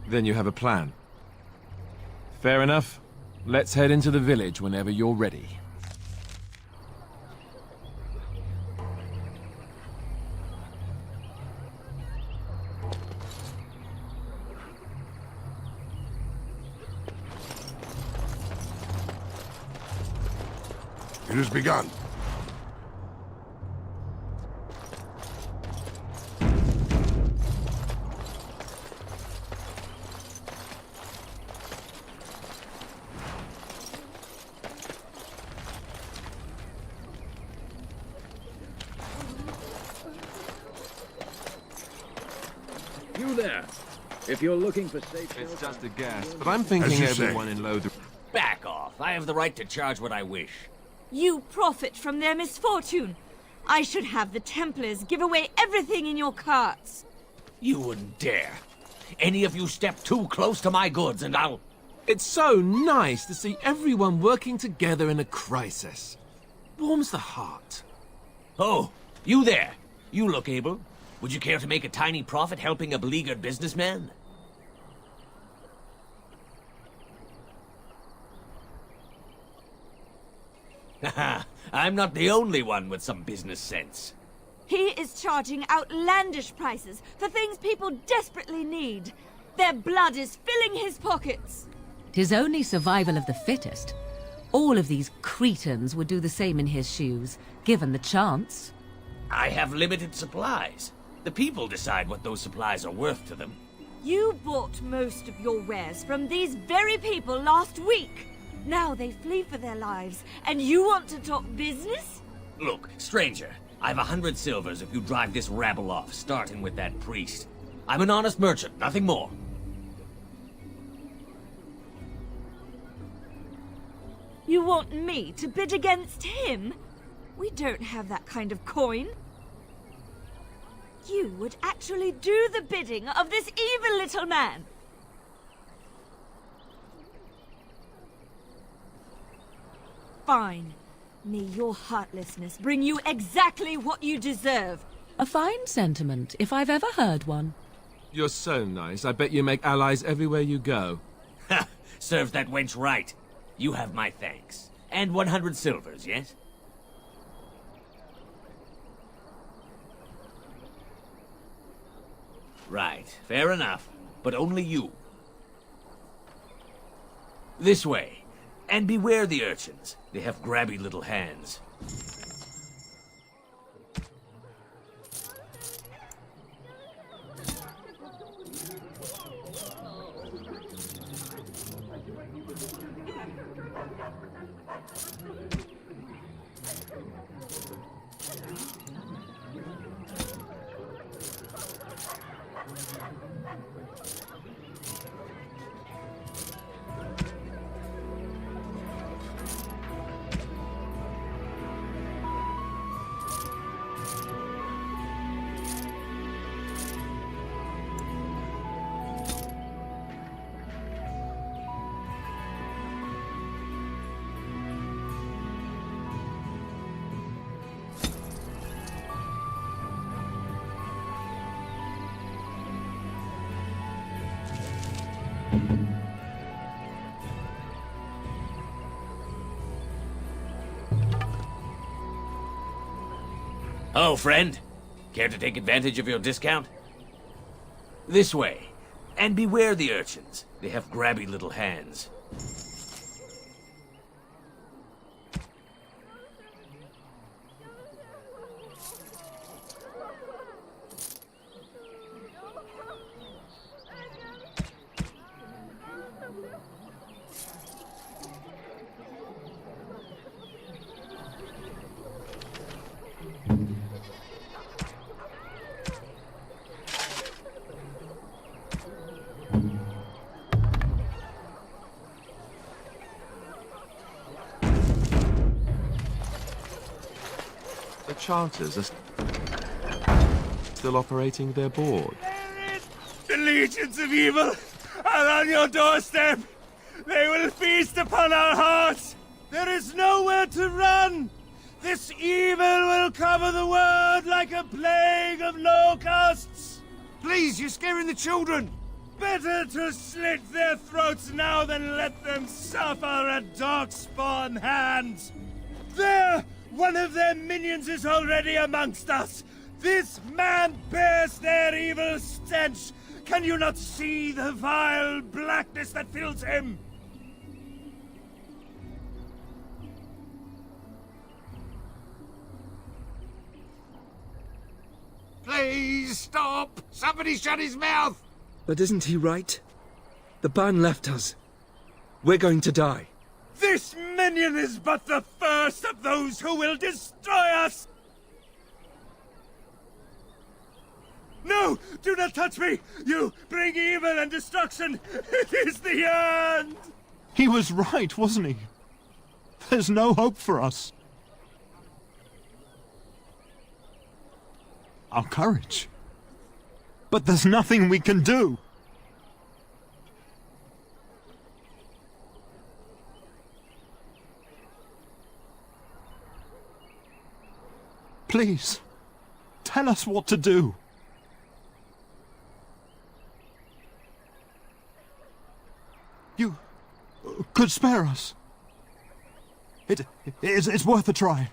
Then you have a plan. Fair enough. Let's head into the village whenever you're ready. It has begun. You there. If you're looking for safe shelter... It's just a guess, but I'm thinking everyone in Lothr... Back off. I have the right to charge what I wish. You profit from their misfortune. I should have the Templars give away everything in your carts. You wouldn't dare. Any of you step too close to my goods and I'll... It's so nice to see everyone working together in a crisis. Warms the heart. Oh, you there. You look able. Would you care to make a tiny profit helping a beleaguered businessman? Haha, I'm not the only one with some business sense. He is charging outlandish prices for things people desperately need. Their blood is filling his pockets. 'Tis only survival of the fittest. All of these cretins would do the same in his shoes, given the chance. I have limited supplies. The people decide what those supplies are worth to them. You bought most of your wares from these very people last week. Now they flee for their lives, and you want to talk business? Look, stranger, I've 100 silvers if you drive this rabble off, starting with that priest. I'm an honest merchant, nothing more. You want me to bid against him? We don't have that kind of coin. You would actually do the bidding of this evil little man. Fine. May your heartlessness bring you exactly what you deserve. A fine sentiment, if I've ever heard one. You're so nice. I bet you make allies everywhere you go. Ha! Serves that wench right. You have my thanks. And 100 silvers, yes? Right, fair enough. But only you. This way. And beware the urchins. They have grabby little hands. Oh, friend. Care to take advantage of your discount? This way. And beware the urchins. They have grabby little hands. The Charters are still operating their board. The legions of evil are are on your doorstep. They will feast upon our hearts. There is nowhere to run. This evil will cover the world like a plague of locusts. Please, you're scaring the children. Better to slit their throats now than let them suffer at Darkspawn hands. There! One of their minions is already amongst us. This man bears their evil stench. Can you not see the vile blackness that fills him? Please, stop! Somebody shut his mouth! But isn't he right? The ban left us. We're going to die. This minion is but the first of those who will destroy us! No! Do not touch me! You bring evil and destruction! It is the end! He was right, wasn't he? There's no hope for us. Our courage. But there's nothing we can do. Please, tell us what to do. You could spare us. It's worth a try.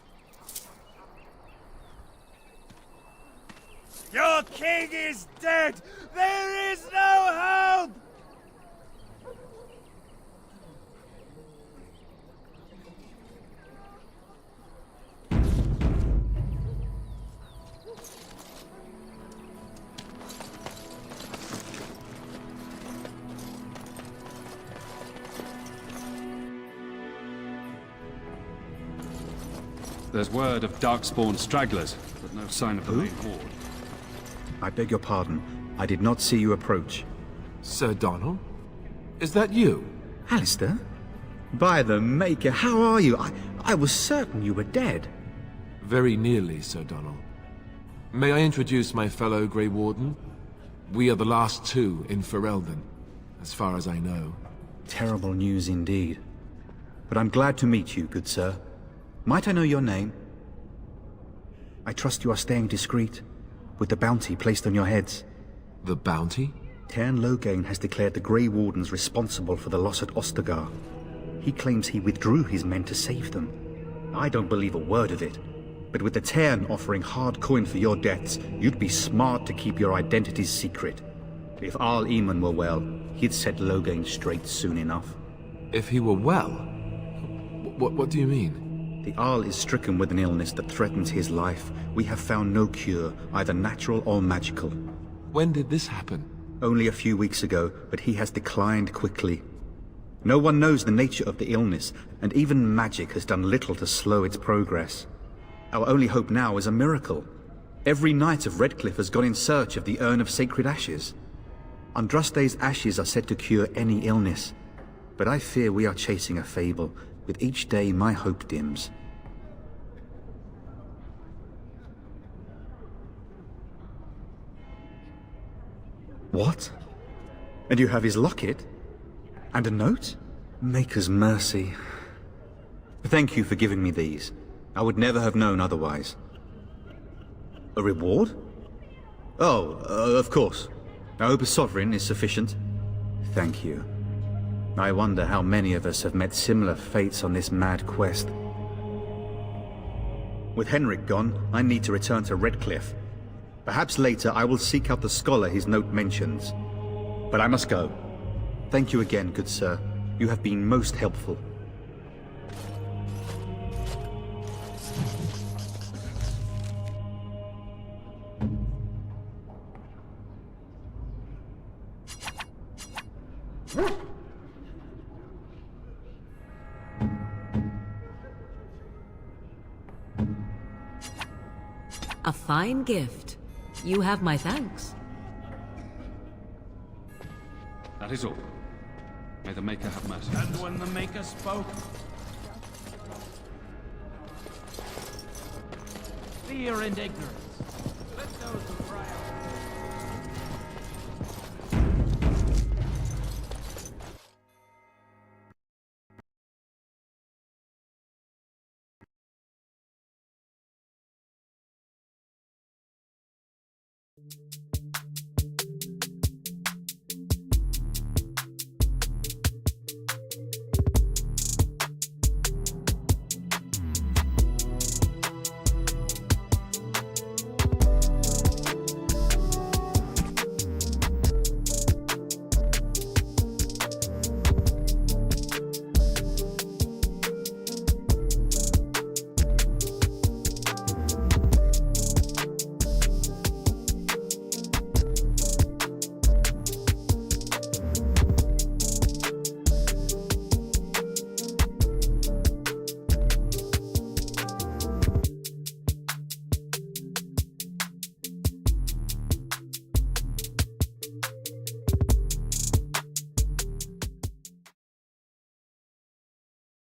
Your king is dead! There is no hope! There's word of Darkspawn stragglers, but no sign of the main horde. I beg your pardon. I did not see you approach. Sir Donald? Is that you? Alistair? By the Maker, how are you? I was certain you were dead. Very nearly, Sir Donald. May I introduce my fellow Grey Warden? We are the last two in Ferelden, as far as I know. Terrible news indeed. But I'm glad to meet you, good sir. Might I know your name? I trust you are staying discreet, with the bounty placed on your heads. The bounty? Cairn Loghain has declared the Grey Wardens responsible for the loss at Ostagar. He claims he withdrew his men to save them. I don't believe a word of it. But with the Cairn offering hard coin for your deaths, you'd be smart to keep your identities secret. If Arl Eamon were well, he'd set Loghain straight soon enough. If he were well? What do you mean? The Arl is stricken with an illness that threatens his life. We have found no cure, either natural or magical. When did this happen? Only a few weeks ago, but he has declined quickly. No one knows the nature of the illness, and even magic has done little to slow its progress. Our only hope now is a miracle. Every knight of Redcliffe has gone in search of the Urn of Sacred Ashes. Andraste's ashes are said to cure any illness, but I fear we are chasing a fable. With each day, my hope dims. What? And you have his locket? And a note? Maker's mercy. Thank you for giving me these. I would never have known otherwise. A reward? Oh, of course. I hope a sovereign is sufficient. Thank you. I wonder how many of us have met similar fates on this mad quest. With Henrik gone, I need to return to Redcliffe. Perhaps later I will seek out the scholar his note mentions. But I must go. Thank you again, good sir. You have been most helpful. A fine gift. You have my thanks. That is all. May the Maker have mercy. And when the Maker spoke, fear and ignorance. Let those who cry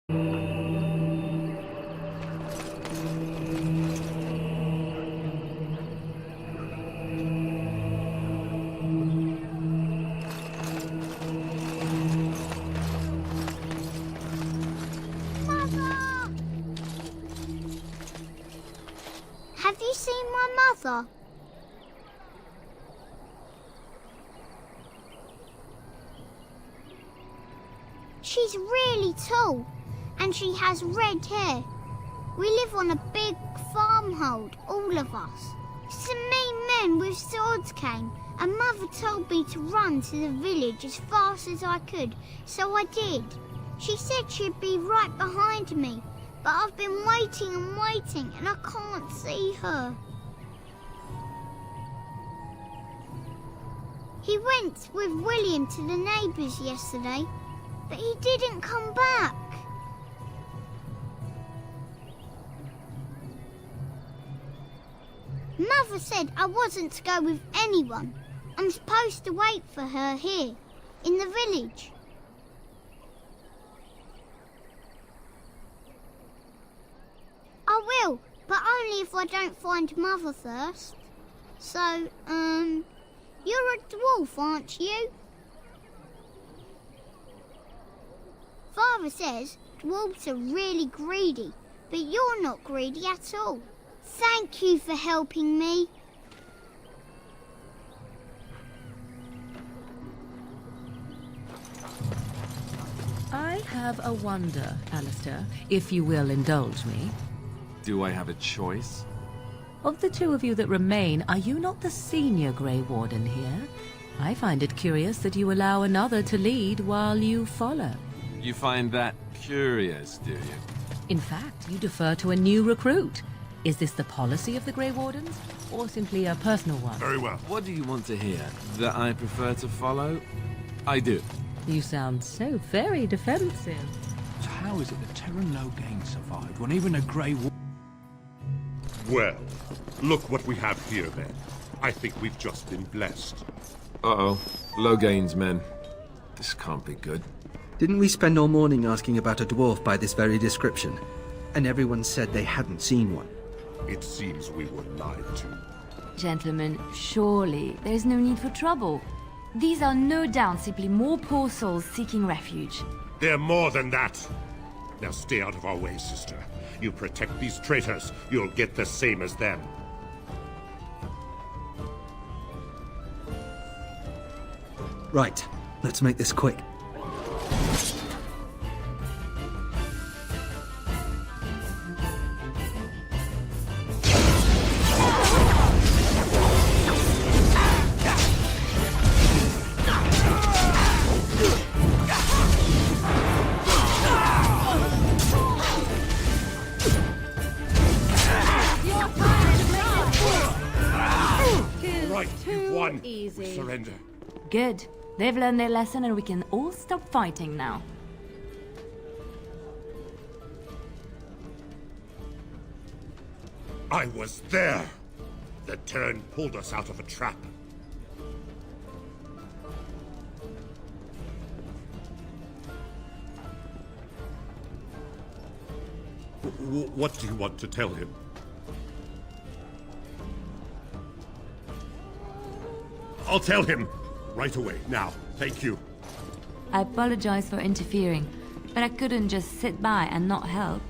Have you seen my mother? She's really tall, and she has red hair. We live on a big farmhold, all of us. Some mean men with swords came, and Mother told me to run to the village as fast as I could, so I did. She said she'd be right behind me, but I've been waiting and waiting, and I can't see her. He went with William to the neighbours yesterday, but he didn't come back. Mother said I wasn't to go with anyone. I'm supposed to wait for her here, in the village. I will, but only if I don't find Mother first. So, you're a dwarf, aren't you? Father says dwarves are really greedy, but you're not greedy at all. Thank you for helping me. I have a wonder, Alistair, if you will indulge me. Do I have a choice? Of the two of you that remain, are you not the senior Grey Warden here? I find it curious that you allow another to lead while you follow. You find that curious, do you? In fact, you defer to a new recruit. Is this the policy of the Grey Wardens, or simply a personal one? Very well. What do you want to hear? That I prefer to follow? I do. You sound so very defensive. So how is it that Terra Noghain survived when even a Grey Warden... Well, look what we have here, then. I think we've just been blessed. Uh-oh. Loghain's men. This can't be good. Didn't we spend all morning asking about a dwarf by this very description? And everyone said they hadn't seen one. It seems we were lied to. Gentlemen, surely there's no need for trouble. These are no doubt simply more poor souls seeking refuge. They're more than that. Now stay out of our way, sister. You protect these traitors, you'll get the same as them. Right, let's make this quick. Surrender. Good. They've learned their lesson and we can all stop fighting now. I was there. The Terran pulled us out of a trap. What do you want to tell him? I'll tell him! Right away, now. Thank you. I apologize for interfering, but I couldn't just sit by and not help.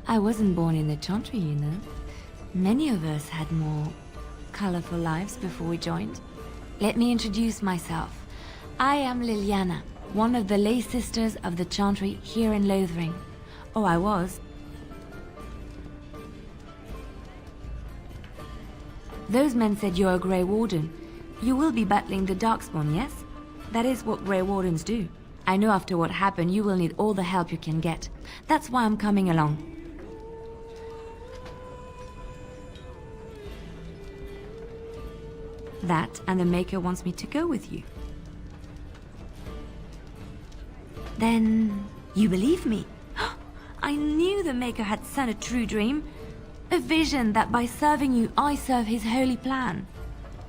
I wasn't born in the Chantry, you know. Many of us had more colorful lives before we joined. Let me introduce myself. I am Liliana, one of the lay sisters of the Chantry here in Lothering. Oh, I was. Those men said you're a Grey Warden. You will be battling the Darkspawn, yes? That is what Grey Wardens do. I know after what happened you will need all the help you can get. That's why I'm coming along. That and the Maker wants me to go with you. Then you believe me? I knew the Maker had sent a true dream. A vision that by serving you, I serve his holy plan.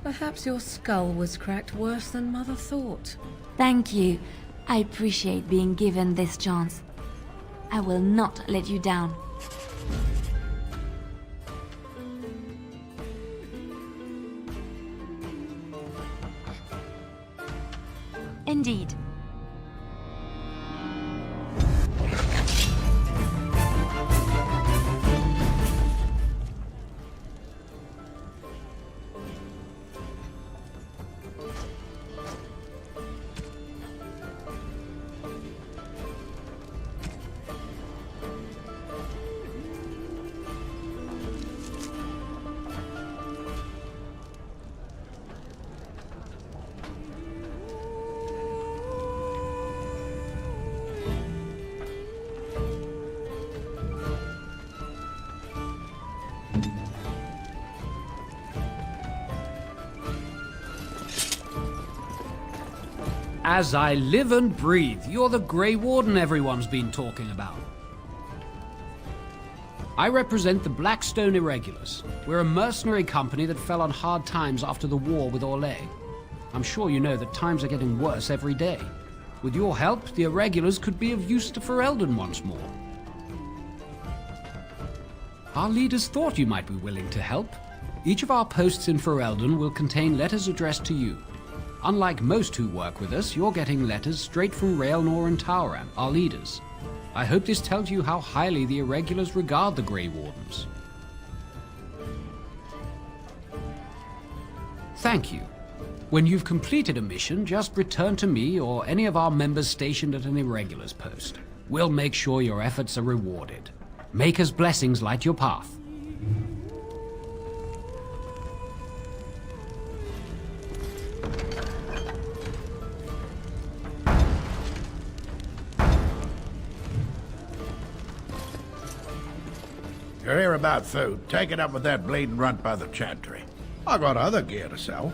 Perhaps your skull was cracked worse than Mother thought. Thank you. I appreciate being given this chance. I will not let you down. Indeed. As I live and breathe, you're the Grey Warden everyone's been talking about. I represent the Blackstone Irregulars. We're a mercenary company that fell on hard times after the war with Orlais. I'm sure you know that times are getting worse every day. With your help, the Irregulars could be of use to Ferelden once more. Our leaders thought you might be willing to help. Each of our posts in Ferelden will contain letters addressed to you. Unlike most who work with us, you're getting letters straight from Raelnor and Tauram, our leaders. I hope this tells you how highly the Irregulars regard the Grey Wardens. Thank you. When you've completed a mission, just return to me or any of our members stationed at an Irregulars post. We'll make sure your efforts are rewarded. Maker's blessings light your path. You're here about food. Take it up with that bleeding runt by the chantry. I got other gear to sell.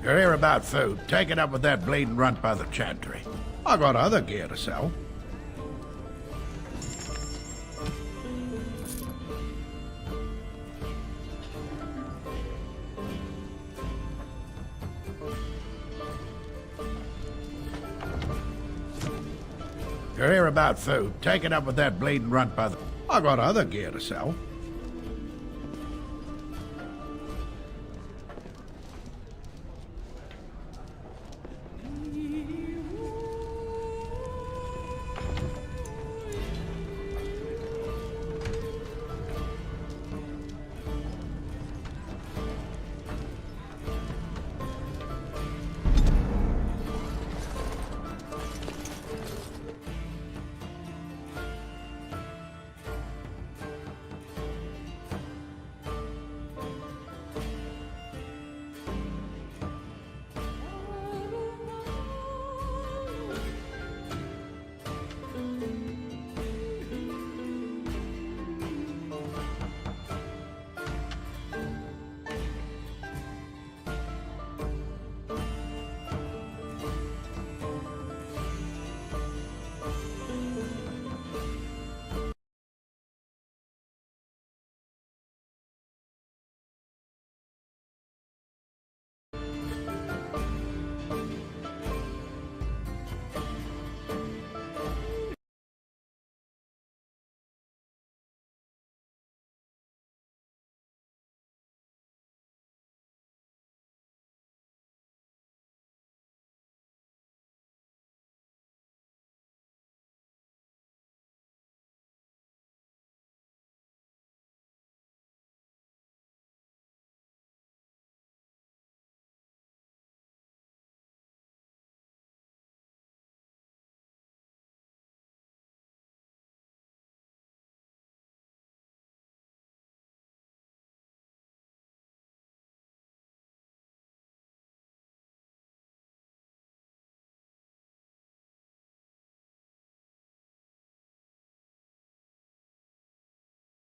You're here about food. Take it up with that bleeding runt by the chantry. I got other gear to sell. You're here about food. Take it up with that bleeding runt by the... I got other gear to sell.